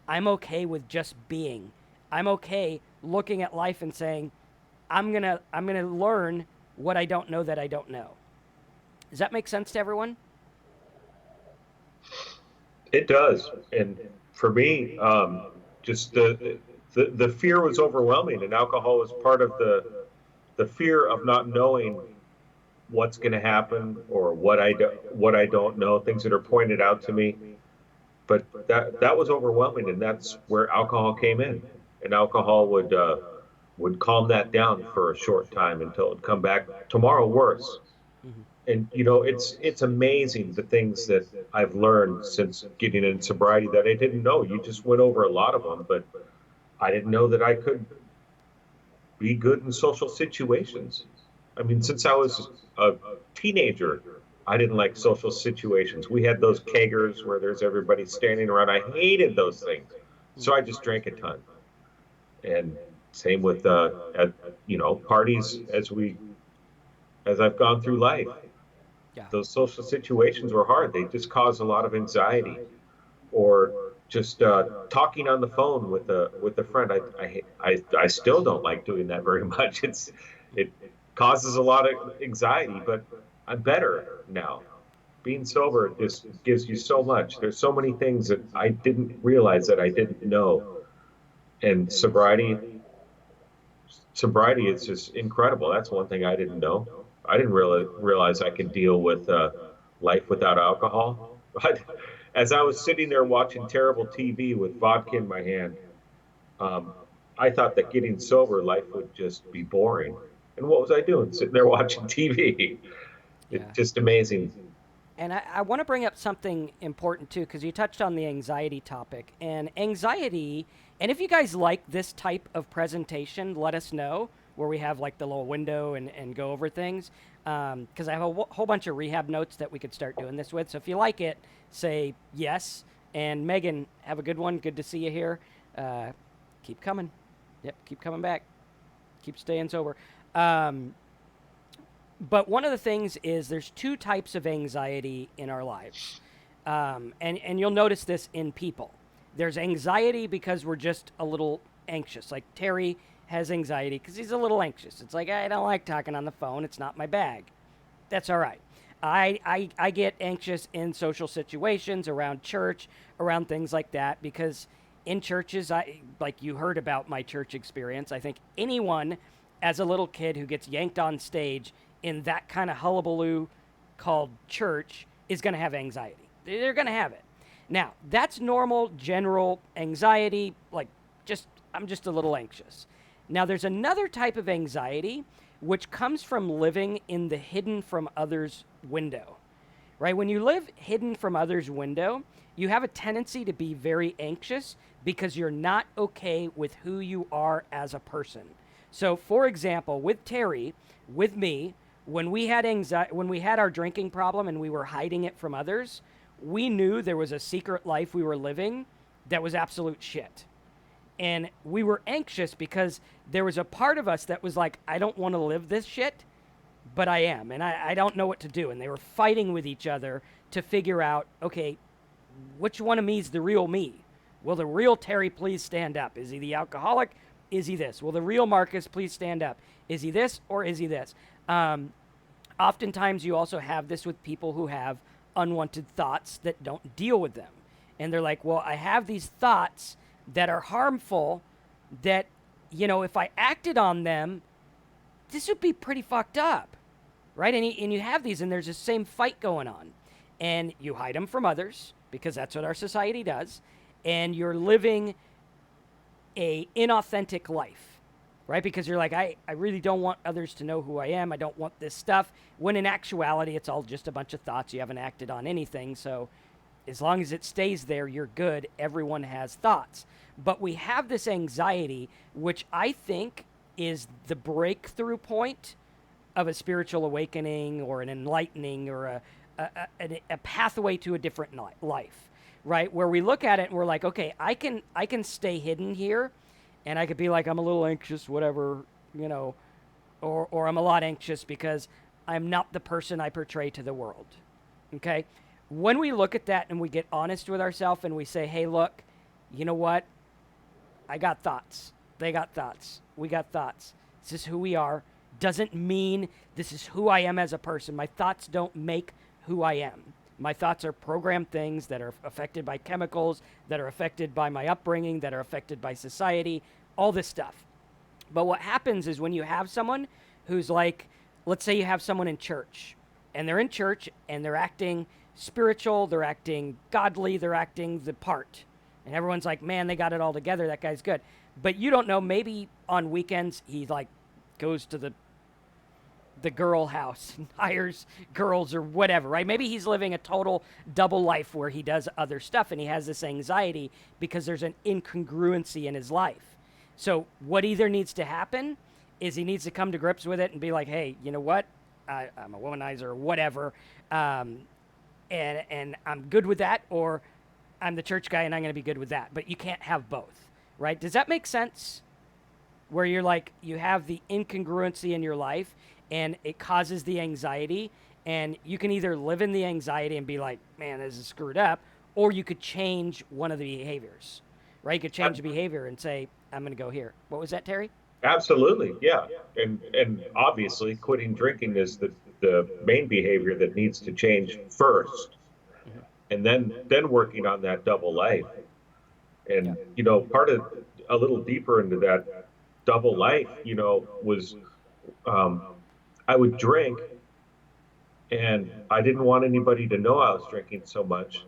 I'm okay with just being. I'm okay looking at life and saying, I'm gonna learn what I don't know that I don't know. Does that make sense to everyone? It does. And for me, just the fear was overwhelming, and alcohol was part of the fear of not knowing what's going to happen or what I don't know, things that are pointed out to me. But that was overwhelming, and that's where alcohol came in. And alcohol would calm that down for a short time until it'd come back tomorrow worse. Mm-hmm. And it's amazing the things that I've learned since getting in sobriety that I didn't know. You just went over a lot of them, but I didn't know that I could be good in social situations. I mean, since I was a teenager, I didn't like social situations. We had those keggers where there's everybody standing around. I hated those things. So I just drank a ton. And same with at parties as I've gone through life. Yeah. Those social situations were hard. They just caused a lot of anxiety. Or just talking on the phone with a friend. I still don't like doing that very much. It causes a lot of anxiety, but I'm better now. Being sober just gives you so much. There's so many things that I didn't realize that I didn't know. And sobriety is just incredible. That's one thing I didn't know. I didn't really realize I could deal with life without alcohol. But as I was sitting there watching terrible TV with vodka in my hand, um, I thought that getting sober, life would just be boring. And what was I doing? Sitting there watching TV. It's Yeah. just amazing. And I want to bring up something important too, because you touched on the anxiety topic. And anxiety, and if you guys like this type of presentation, let us know where we have like the little window and go over things. Because I have a whole bunch of rehab notes that we could start doing this with. So if you like it, say yes. And Megan, have a good one. Good to see you here. Keep coming. Yep, keep coming back. Keep staying sober. But one of the things is there's two types of anxiety in our lives. And you'll notice this in people. There's anxiety because we're just a little anxious. Like Terry has anxiety because he's a little anxious. It's like, I don't like talking on the phone. It's not my bag. That's all right. I get anxious in social situations, around church, around things like that, because in churches, like you heard about my church experience, I think anyone as a little kid who gets yanked on stage in that kind of hullabaloo called church is going to have anxiety. They're going to have it. Now, that's normal, general anxiety, like I'm just a little anxious. Now, there's another type of anxiety which comes from living in the hidden from others window, right? When you live hidden from others window, you have a tendency to be very anxious because you're not okay with who you are as a person. So, for example, with Terry, with me, when we had when we had our drinking problem and we were hiding it from others, we knew there was a secret life we were living that was absolute shit. And we were anxious because there was a part of us that was like, I don't want to live this shit, but I am. And I don't know what to do. And they were fighting with each other to figure out, okay, which one of me is the real me? Will the real Terry please stand up? Is he the alcoholic? Is he this? Will the real Marcus please stand up? Is he this or is he this? Oftentimes you also have this with people who have unwanted thoughts that don't deal with them. And they're like, well, I have these thoughts that are harmful that, if I acted on them, this would be pretty fucked up, right? And you have these, and there's the same fight going on. And you hide them from others, because that's what our society does. And you're living a inauthentic life, right? Because you're like, I really don't want others to know who I am. I don't want this stuff. When in actuality, it's all just a bunch of thoughts. You haven't acted on anything. So as long as it stays there, you're good. Everyone has thoughts. But we have this anxiety, which I think is the breakthrough point of a spiritual awakening or an enlightening or a pathway to a different life, right? Where we look at it and we're like, okay, I can stay hidden here, and I could be like, I'm a little anxious, whatever, or I'm a lot anxious because I'm not the person I portray to the world, okay? When we look at that and we get honest with ourselves and we say, hey, look, you know what? I got thoughts. They got thoughts. We got thoughts. This is who we are. Doesn't mean this is who I am as a person. My thoughts don't make who I am. My thoughts are programmed things that are affected by chemicals, that are affected by my upbringing, that are affected by society, all this stuff. But what happens is when you have someone who's like, let's say you have someone in church, and they're in church and they're acting spiritual, they're acting godly, they're acting the part. And everyone's like, man, they got it all together. That guy's good. But you don't know, maybe on weekends he like goes to the girl house and hires girls or whatever, right? Maybe he's living a total double life where he does other stuff and he has this anxiety because there's an incongruency in his life. So what either needs to happen is he needs to come to grips with it and be like, hey, you know what? I'm a womanizer or whatever, and I'm good with that, or I'm the church guy and I'm going to be good with that. But you can't have both, right? Does that make sense? Where you're like, you have the incongruency in your life and it causes the anxiety, and you can either live in the anxiety and be like, man, this is screwed up, or you could change one of the behaviors, right? You could change the behavior and say, I'm going to go here. What was that, Terry? Absolutely, yeah. And obviously quitting drinking is the main behavior that needs to change first. And then working on that double life. Yeah. And part of a little deeper into that double life, was um, I would drink, and I didn't want anybody to know I was drinking so much,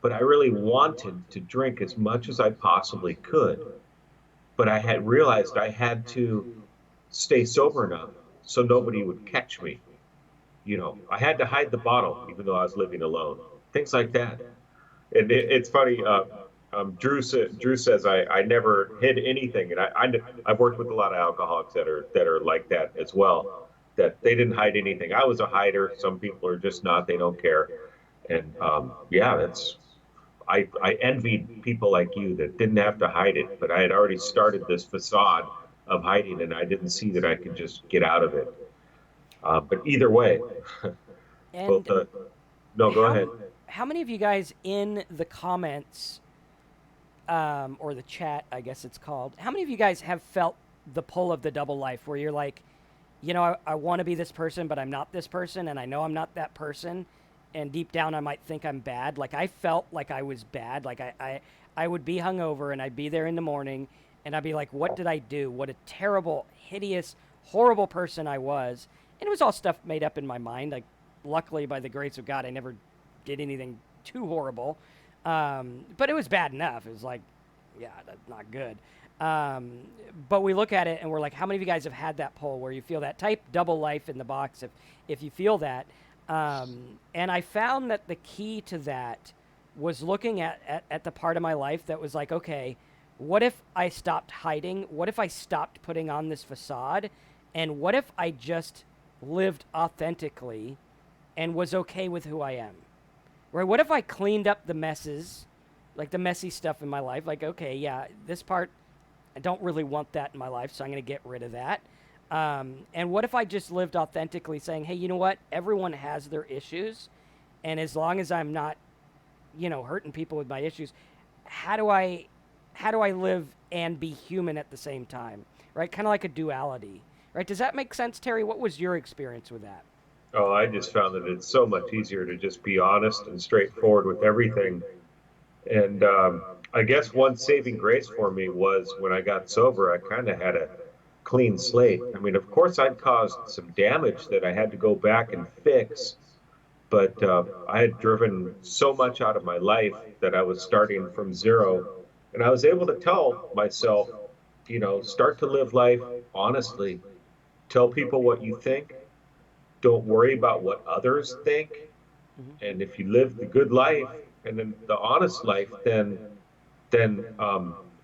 but I really wanted to drink as much as I possibly could. But I had realized I had to stay sober enough so nobody would catch me. I had to hide the bottle even though I was living alone. Things like that. And it's funny. Drew says I never hid anything, and I've worked with a lot of alcoholics that are like that as well. That they didn't hide anything. I was a hider. Some people are just not. They don't care. And yeah, I envied people like you that didn't have to hide it, but I had already started this facade of hiding, and I didn't see that I could just get out of it. But either way, both. And No, go how ahead. how many of you guys in the comments, or the chat, I guess it's called, how many of you guys have felt the pull of the double life where you're like, I want to be this person, but I'm not this person, and I know I'm not that person, and deep down I might think I'm bad. Like, I felt like I was bad. Like, I would be hungover, and I'd be there in the morning, and I'd be like, what did I do? What a terrible, hideous, horrible person I was. And it was all stuff made up in my mind. Like, luckily, by the grace of God, I never did anything too horrible. But it was bad enough. It was like, yeah, that's not good. But we look at it and we're like, how many of you guys have had that poll where you feel that? Type double life in the box if you feel that. And I found that the key to that was looking at the part of my life that was like, okay, what if I stopped hiding? What if I stopped putting on this facade? And what if I just lived authentically and was okay with who I am? Right? What if I cleaned up the messes, like the messy stuff in my life? Like, okay, yeah, this part, I don't really want that in my life, so I'm going to get rid of that. And what if I just lived authentically saying, hey, you know what? Everyone has their issues. And as long as I'm not, hurting people with my issues, how do I live and be human at the same time? Right? Kind of like a duality. Right? Does that make sense, Terry? What was your experience with that? Oh, I just found that it's so much easier to just be honest and straightforward with everything. And I guess one saving grace for me was when I got sober, I kind of had a clean slate. I mean, of course, I'd caused some damage that I had to go back and fix, but I had driven so much out of my life that I was starting from zero. And I was able to tell myself, start to live life honestly. Tell people what you think. Don't worry about what others think. Mm-hmm. And if you live the good life and then the honest life, then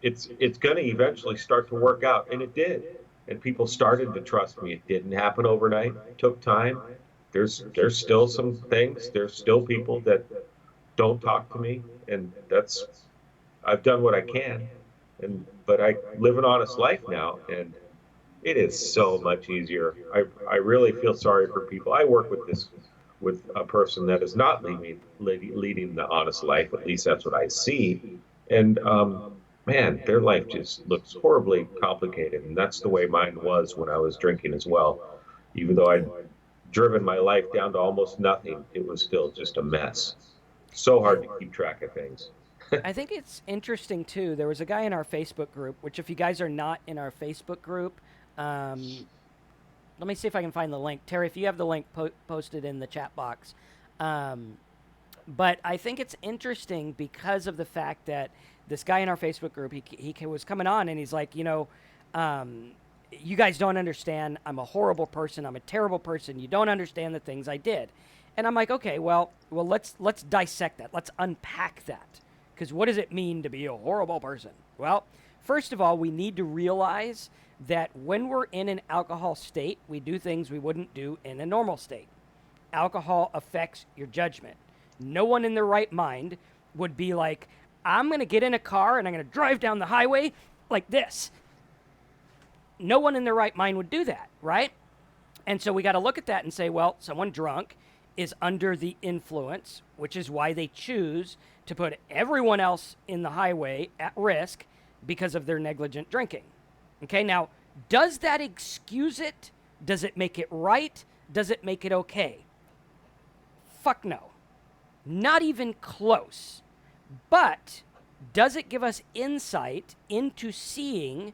it's going to eventually start to work out. And it did. And people started to trust me. It didn't happen overnight. It took time. There's still some things. There's still people that don't talk to me, and I've done what I can. But I live an honest life now, and it is so much easier. I really feel sorry for people. I work with a person that is not leading the honest life. At least that's what I see. And man, their life just looks horribly complicated. And that's the way mine was when I was drinking as well. Even though I'd driven my life down to almost nothing, it was still just a mess. So I hard to keep track of things. I think it's interesting too. There was a guy in our Facebook group, which if you guys are not in our Facebook group, um, let me see if I can find the link. Terry, if you have the link, post it in the chat box. But I think it's interesting because of the fact that this guy in our Facebook group, he was coming on and he's like, you guys don't understand. I'm a horrible person. I'm a terrible person. You don't understand the things I did. And I'm like, okay, well, let's dissect that. Let's unpack that. Because what does it mean to be a horrible person? Well, first of all, we need to realize that when we're in an alcohol state, we do things we wouldn't do in a normal state. Alcohol affects your judgment. No one in their right mind would be like, I'm going to get in a car and I'm going to drive down the highway like this. No one in their right mind would do that, right? And so we got to look at that and say, well, someone drunk is under the influence, which is why they choose to put everyone else in the highway at risk because of their negligent drinking. Okay, now, does that excuse it? Does it make it right? Does it make it okay? Fuck no. Not even close. But does it give us insight into seeing,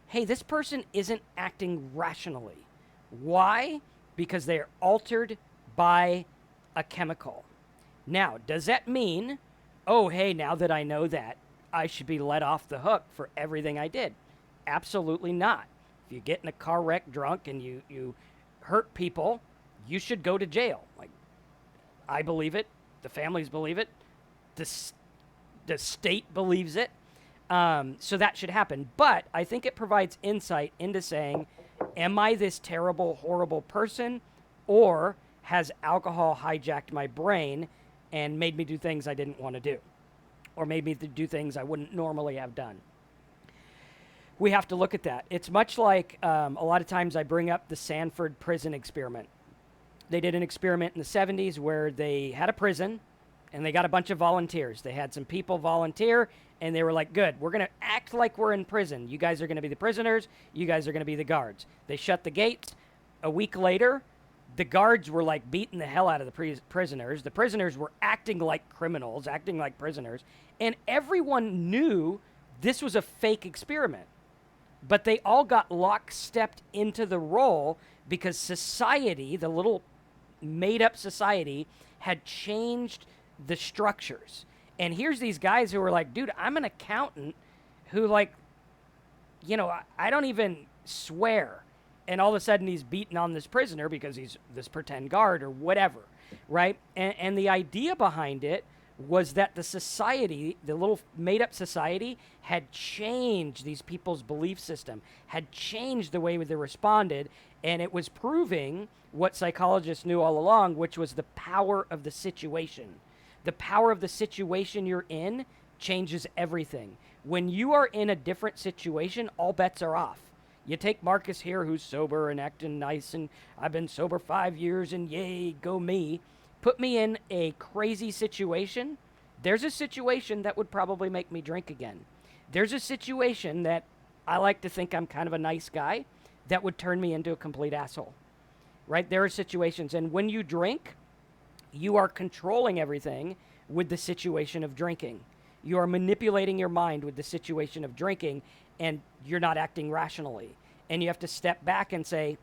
hey, this person isn't acting rationally? Why? Because they're altered by a chemical. Now, does that mean, oh, hey, now that I know that, I should be let off the hook for everything I did? Absolutely not. If you get in a car wreck drunk and you hurt people, you should go to jail. Like, I believe it. The families believe it. The state believes it. So that should happen. But I think it provides insight into saying, am I this terrible, horrible person? Or has alcohol hijacked my brain and made me do things I didn't want to do? Or made me do things I wouldn't normally have done? We have to look at that. It's much like a lot of times I bring up the Sanford prison experiment. They did an experiment in the 70s where they had a prison and they got a bunch of volunteers. They had some people volunteer and they were like, good, we're going to act like we're in prison. You guys are going to be the prisoners. You guys are going to be the guards. They shut the gates. A week later, the guards were like beating the hell out of the prisoners. The prisoners were acting like criminals, acting like prisoners. And everyone knew this was a fake experiment. But they all got lockstepped into the role because society, the little made-up society, had changed the structures. And here's these guys who were like, dude, I'm an accountant who, like, I don't even swear. And all of a sudden he's beating on this prisoner because he's this pretend guard or whatever, right? And the idea behind it was that the society, the little made-up society, had changed these people's belief system, had changed the way they responded, and it was proving what psychologists knew all along, which was the power of the situation. The power of the situation you're in changes everything. When you are in a different situation, all bets are off. You take Marcus here, who's sober and acting nice, and I've been sober 5 years, and yay, go me. Put me in a crazy situation. There's a situation that would probably make me drink again. There's a situation that I like to think I'm kind of a nice guy that would turn me into a complete asshole, right? There are situations, and when you drink, you are controlling everything with the situation of drinking. You are manipulating your mind with the situation of drinking, and you're not acting rationally. And you have to step back and say,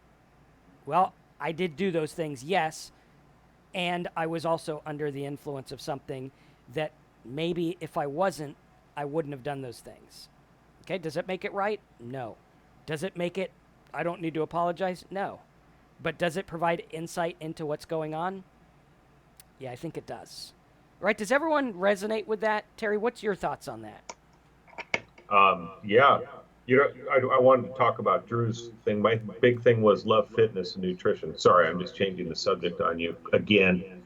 well, I did do those things, yes, and I was also under the influence of something that maybe if I wasn't, I wouldn't have done those things. Okay, does it make it right? No. Does it make it, I don't need to apologize? No. But does it provide insight into what's going on? Yeah, I think it does. Right, does everyone resonate with that? Terry, what's your thoughts on that? Yeah. I wanted to talk about Drew's thing. My big thing was love, fitness, and nutrition. Sorry, I'm just changing the subject on you again.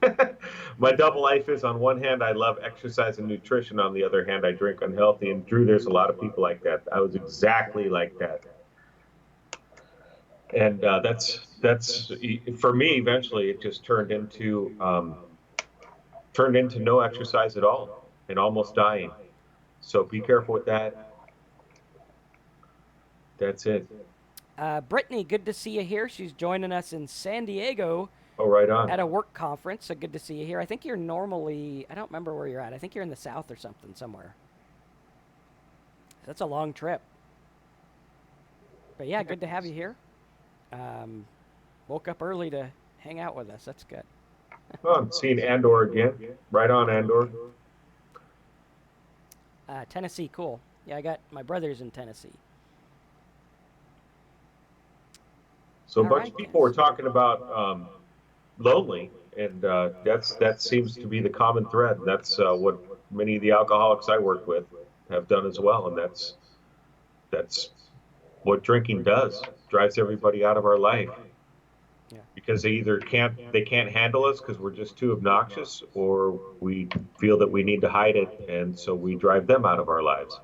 My double life is, on one hand, I love exercise and nutrition. On the other hand, I drink unhealthy. And Drew, there's a lot of people like that. I was exactly like that. And that's for me. Eventually, it just turned into no exercise at all and almost dying. So be careful with that. That's it. Brittany, good to see you here. She's joining us in San Diego. Oh, right on. At a work conference, so good to see you here. I think you're normally, I don't remember where you're at. I think you're in the South or something, somewhere. That's a long trip. But yeah, good to have you here. woke up early to hang out with us. That's good. Oh, I'm seeing Andor again. Right on, Andor. Tennessee, cool. Yeah, I got my brother's in Tennessee. So a All bunch right, of people were guys. talking about lonely, and that seems to be the common thread. That's what many of the alcoholics I work with have done as well, and that's what drinking does. Drives everybody out of our life Yeah. because they can't handle us because we're just too obnoxious, or we feel that we need to hide it, and so we drive them out of our lives,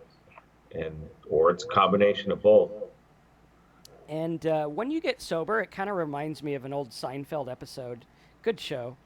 and or it's a combination of both. And when you get sober, it kind of reminds me of an old Seinfeld episode. Good show.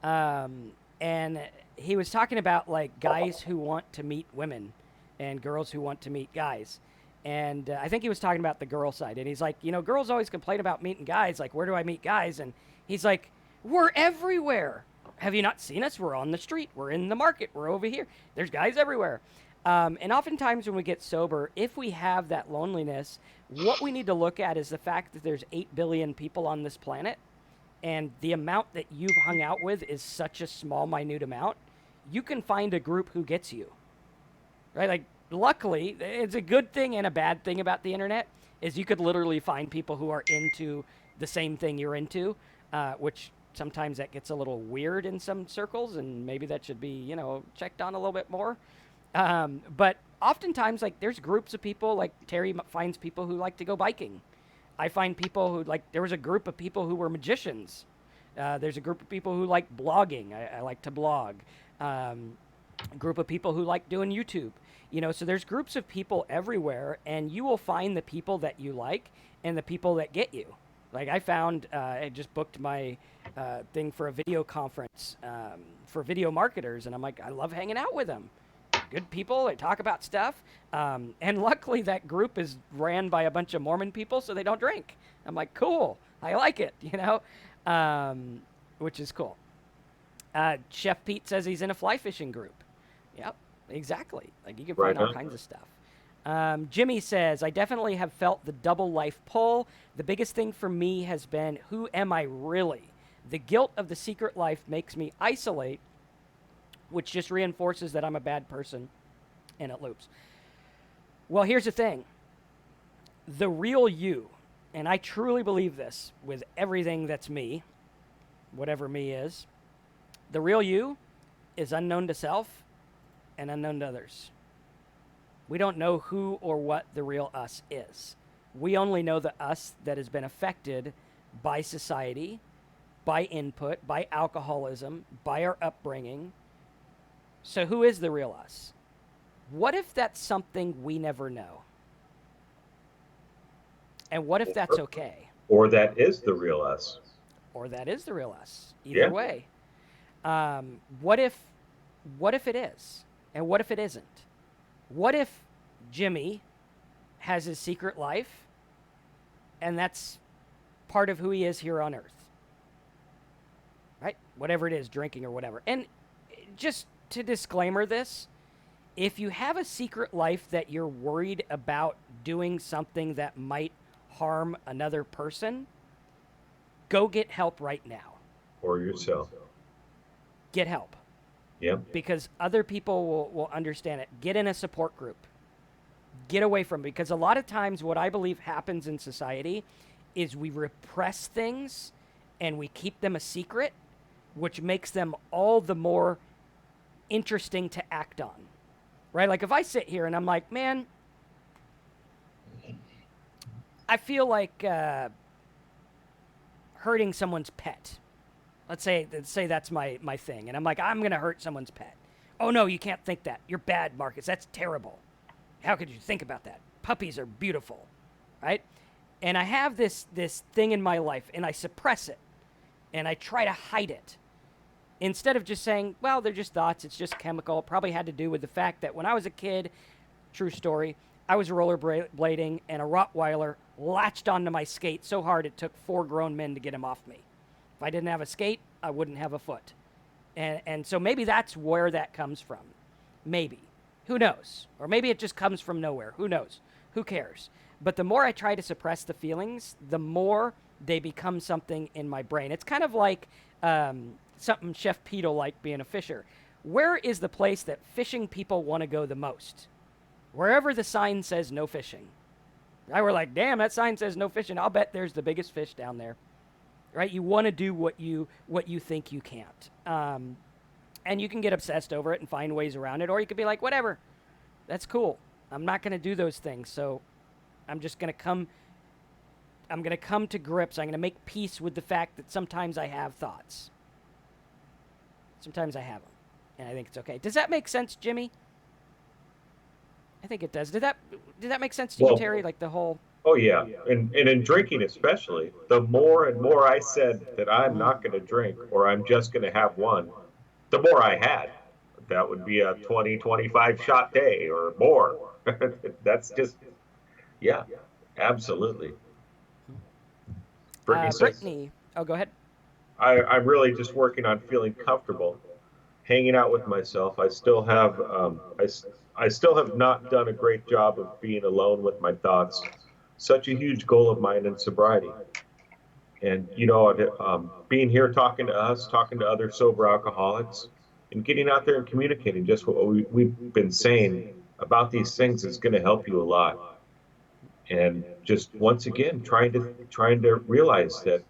And he was talking about like guys who want to meet women and girls who want to meet guys. And I think he was talking about the girl side. And he's like, you know, girls always complain about meeting guys. Like, where do I meet guys? And he's like, we're everywhere. Have you not seen us? We're on the street. We're in the market. We're over here. There's guys everywhere. And oftentimes when we get sober, if we have that loneliness, what we need to look at is the fact that there's 8 billion people on this planet, and the amount that you've hung out with is such a small, minute amount. You can find a group who gets you, right? Like, luckily, it's a good thing and a bad thing about the internet is you could literally find people who are into the same thing you're into, which sometimes that gets a little weird in some circles, and maybe that should be, you know, checked on a little bit more. But oftentimes, like, there's groups of people, like Terry finds people who like to go biking. I find people who like, there was a group of people who were magicians. There's a group of people who like blogging. I like to blog. A group of people who like doing YouTube. You know, so there's groups of people everywhere, and you will find the people that you like and the people that get you. Like I found, I just booked my thing for a video conference for video marketers, and I'm like, I love hanging out with them. Good people, they talk about stuff, and luckily that group is ran by a bunch of Mormon people, so they don't drink. I'm like, cool, I like it, you know, which is cool. Chef Pete says he's in a fly fishing group. Yep, exactly. Like you can Right find all on. kinds of stuff. Jimmy says, I definitely have felt the double life pull. The biggest thing for me has been, who am I really? The guilt of the secret life makes me isolate, which just reinforces that I'm a bad person, and it loops. Well, here's the thing. The real you, and I truly believe this with everything that's me, whatever me is, the real you is unknown to self and unknown to others. We don't know who or what the real us is. We only know the us that has been affected by society, by input, by alcoholism, by our upbringing. So who is the real us? What if that's something we never know? And what if that's okay? Or that is the real us. Or that is the real us? Either Yeah. way. What if it is? And what if it isn't? What if Jimmy has his secret life and that's part of who he is here on earth? Right? Whatever it is, drinking or whatever. And just to disclaimer this, if you have a secret life that you're worried about doing something that might harm another person, go get help right now. Or yourself. Get help. Yep. Because other people will understand it. Get in a support group. Get away from it. Because a lot of times what I believe happens in society is we repress things and we keep them a secret, which makes them all the more interesting to act on. Right? Like if I sit here and I'm like, man, I feel like hurting someone's pet. Let's say that's my thing. And I'm like, I'm going to hurt someone's pet. Oh, no, you can't think that. You're bad, Marcus. That's terrible. How could you think about that? Puppies are beautiful, right? And I have this thing in my life, and I suppress it, and I try to hide it. Instead of just saying, well, they're just thoughts. It's just chemical. It probably had to do with the fact that when I was a kid, true story, I was rollerblading, and a Rottweiler latched onto my skate so hard it took 4 grown men to get him off me. If I didn't have a skate, I wouldn't have a foot. And so maybe that's where that comes from. Maybe. Who knows? Or maybe it just comes from nowhere. Who knows? Who cares? But the more I try to suppress the feelings, the more they become something in my brain. It's kind of like something Chef Pete will like being a fisher. Where is the place that fishing people want to go the most? Wherever the sign says no fishing. Right? We're like, damn, that sign says no fishing. I'll bet there's the biggest fish down there. Right? You want to do what you think you can't. And you can get obsessed over it and find ways around it, or you could be like, whatever, that's cool. I'm not going to do those things, so I'm just going to come to grips. I'm going to make peace with the fact that sometimes I have thoughts. Sometimes I have them, and I think it's okay. Does that make sense, Jimmy? I think it does. Did that make sense to you, Terry? Like the whole... Oh yeah, and in drinking especially, the more and more I said that I'm not going to drink or I'm just going to have one, the more I had. That would be a 20-25 shot day or more. That's just, yeah, absolutely. Brittany says, Brittany, oh, go ahead. I'm really just working on feeling comfortable, hanging out with myself. I still have I still have not done a great job of being alone with my thoughts. Such a huge goal of mine in sobriety. And being here, talking to us, talking to other sober alcoholics, and getting out there and communicating just what we've been saying about these things is going to help you a lot. And just once again, trying to realize that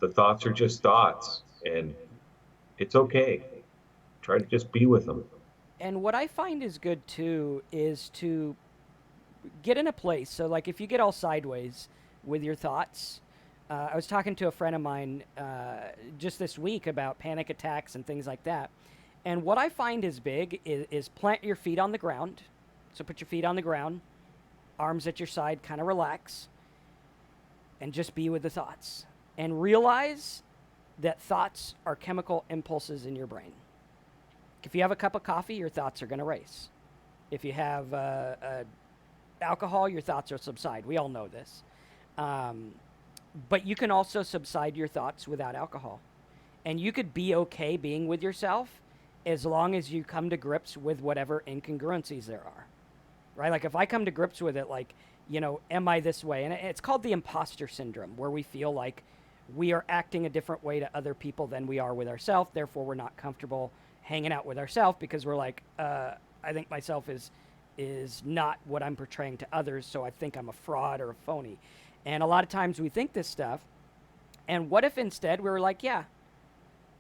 the thoughts are just thoughts, and it's okay. Try to just be with them. And what I find is good too is to get in a place. So, like, if you get all sideways with your thoughts, I was talking to a friend of mine just this week about panic attacks and things like that. And what I find is big is plant your feet on the ground. So put your feet on the ground, arms at your side, kind of relax, and just be with the thoughts. And realize that thoughts are chemical impulses in your brain. If you have a cup of coffee, your thoughts are going to race. If you have alcohol, your thoughts will subside. We all know this. But you can also subside your thoughts without alcohol. And you could be okay being with yourself as long as you come to grips with whatever incongruencies there are. Right? Like, if I come to grips with it, like, am I this way? And it's called the imposter syndrome, where we feel like we are acting a different way to other people than we are with ourselves. Therefore, we're not comfortable hanging out with ourselves because we're like, I think myself is not what I'm portraying to others, so I think I'm a fraud or a phony. And a lot of times we think this stuff, and what if instead we were like, yeah,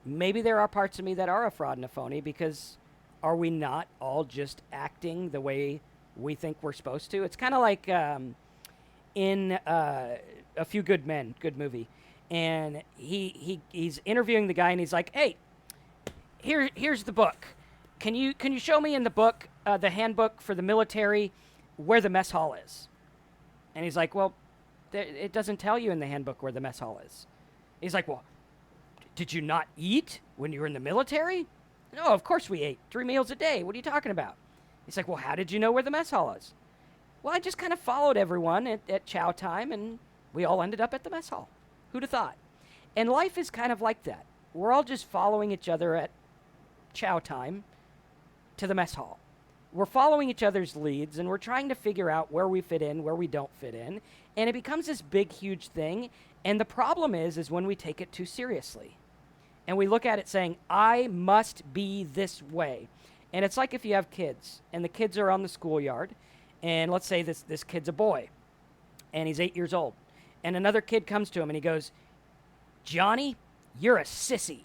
maybe there are parts of me that are a fraud and a phony, because are we not all just acting the way we think we're supposed to? It's kind of like in A Few Good Men, good movie, and he's interviewing the guy, and he's like, hey, here's the book. Can you show me in the book, the handbook for the military, where the mess hall is? And he's like, well, it doesn't tell you in the handbook where the mess hall is. He's like, well, did you not eat when you were in the military? No, of course we ate 3 meals a day. What are you talking about? He's like, well, how did you know where the mess hall is? Well, I just kind of followed everyone at chow time, and we all ended up at the mess hall. Who'd have thought? And life is kind of like that. We're all just following each other at chow time to the mess hall. We're following each other's leads, and we're trying to figure out where we fit in, where we don't fit in, and it becomes this big, huge thing. And the problem is when we take it too seriously, and we look at it saying, I must be this way. And it's like if you have kids, and the kids are on the schoolyard, and let's say this kid's a boy, and he's 8 years old, and another kid comes to him, and he goes, Johnny, you're a sissy.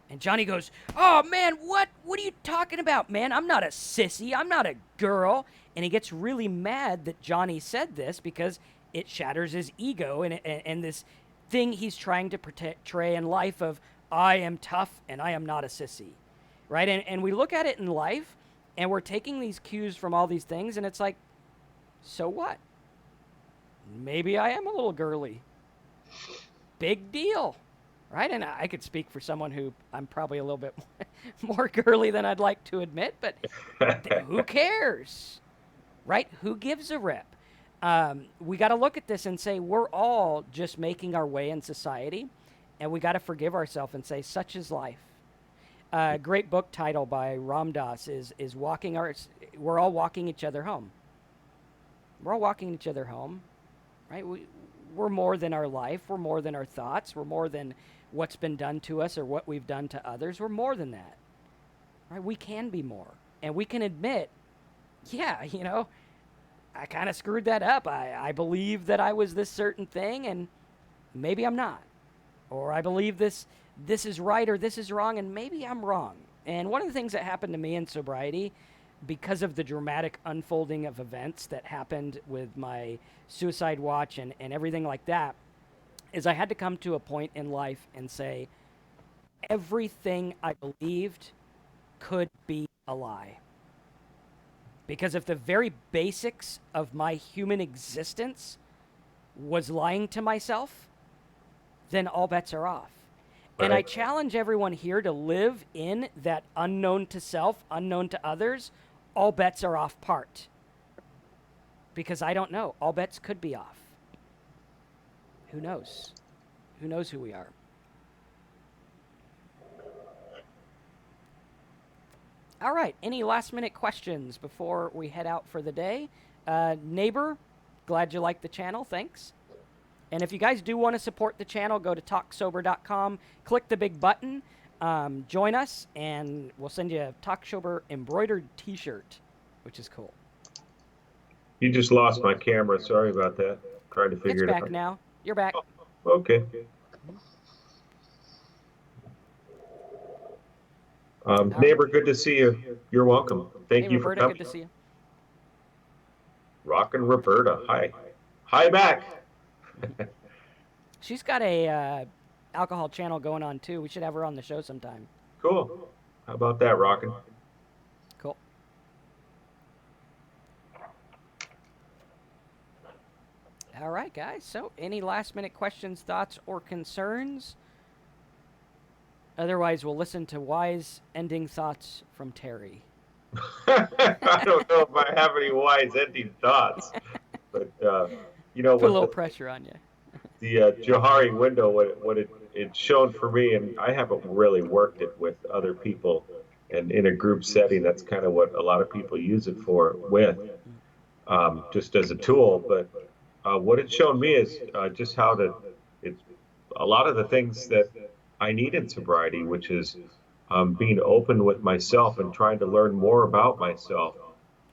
And Johnny goes, oh, man, what are you talking about, man? I'm not a sissy. I'm not a girl. And he gets really mad that Johnny said this because it shatters his ego and this thing he's trying to portray in life of, I am tough and I am not a sissy, right? And we look at it in life, and we're taking these cues from all these things, and it's like, so what? Maybe I am a little girly. Big deal. Right? And I could speak for someone who I'm probably a little bit more girly than I'd like to admit, but who cares? Right? Who gives a rip? We got to look at this and say we're all just making our way in society, and we got to forgive ourselves and say, such is life. Great book title by Ram Dass is we're all walking each other home. We're all walking each other home, right? we're more than our life. We're more than our thoughts. We're more than what's been done to us or what we've done to others. We're more than that. Right? We can be more. And we can admit, yeah, I kind of screwed that up. I believe that I was this certain thing, and maybe I'm not. Or I believe this is right or this is wrong, and maybe I'm wrong. And one of the things that happened to me in sobriety, because of the dramatic unfolding of events that happened with my suicide watch and everything like that, is I had to come to a point in life and say, everything I believed could be a lie. Because if the very basics of my human existence was lying to myself, then all bets are off. Right. And I challenge everyone here to live in that unknown to self, unknown to others, all bets are off part. Because I don't know. All bets could be off. Who knows? Who knows who we are? All right. Any last minute questions before we head out for the day? Neighbor, glad you liked the channel. Thanks. And if you guys do want to support the channel, go to talksober.com, click the big button, join us, and we'll send you a Talksober embroidered t-shirt, which is cool. You just lost my camera. Sorry about that. Trying to figure it out. It's back now. You're back. Oh, okay. Neighbor, good to see you. You're welcome. Thank you Roberta, for coming. good to see you. Rockin' Roberta. Hi. Hi back. She's got a alcohol channel going on too. We should have her on the show sometime. Cool. How about that, Rockin'? Cool. All right, guys. So, any last minute questions, thoughts, or concerns? Otherwise, we'll listen to wise ending thoughts from Terry. I don't know if I have any wise ending thoughts, but put a little pressure on you. The Johari window, what it's shown for me, and I haven't really worked it with other people, and in a group setting, that's kind of what a lot of people use it for, just as a tool. But what it's shown me is just how it's a lot of the things that I need in sobriety, which is being open with myself and trying to learn more about myself,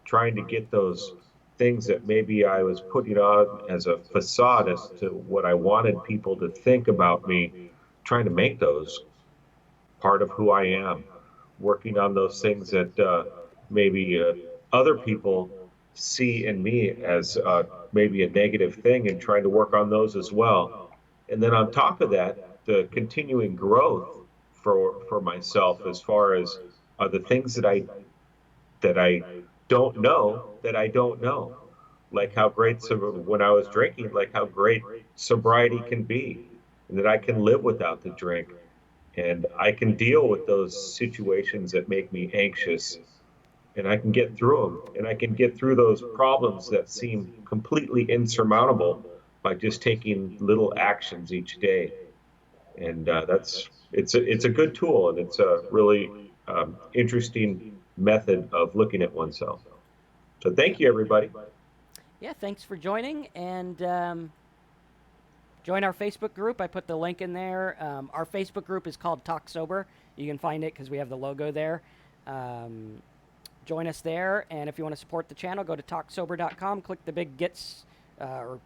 trying to get those things that maybe I was putting on as a facade as to what I wanted people to think about me, trying to make those part of who I am, working on those things that maybe other people see in me as maybe a negative thing, and trying to work on those as well. And then on top of that, the continuing growth for myself as far as the things that I don't know that I don't know, like how great when I was drinking, like how great sobriety can be, and that I can live without the drink, and I can deal with those situations that make me anxious, and I can get through them, and I can get through those problems that seem completely insurmountable by just taking little actions each day. And it's a good tool, and it's a really interesting method of looking at oneself. So thank you, everybody. Yeah, thanks for joining, and join our Facebook group. I put the link in there. Our Facebook group is called Talk Sober. You can find it because we have the logo there. Join us there, and if you want to support the channel, go to talksober.com, click the big or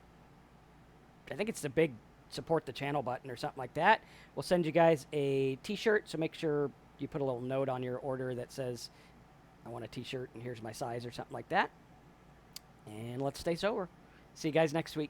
I think it's the big support the channel button or something like that. We'll send you guys a t-shirt, so make sure you put a little note on your order that says, I want a t-shirt and here's my size or something like that. And let's stay sober. See you guys next week.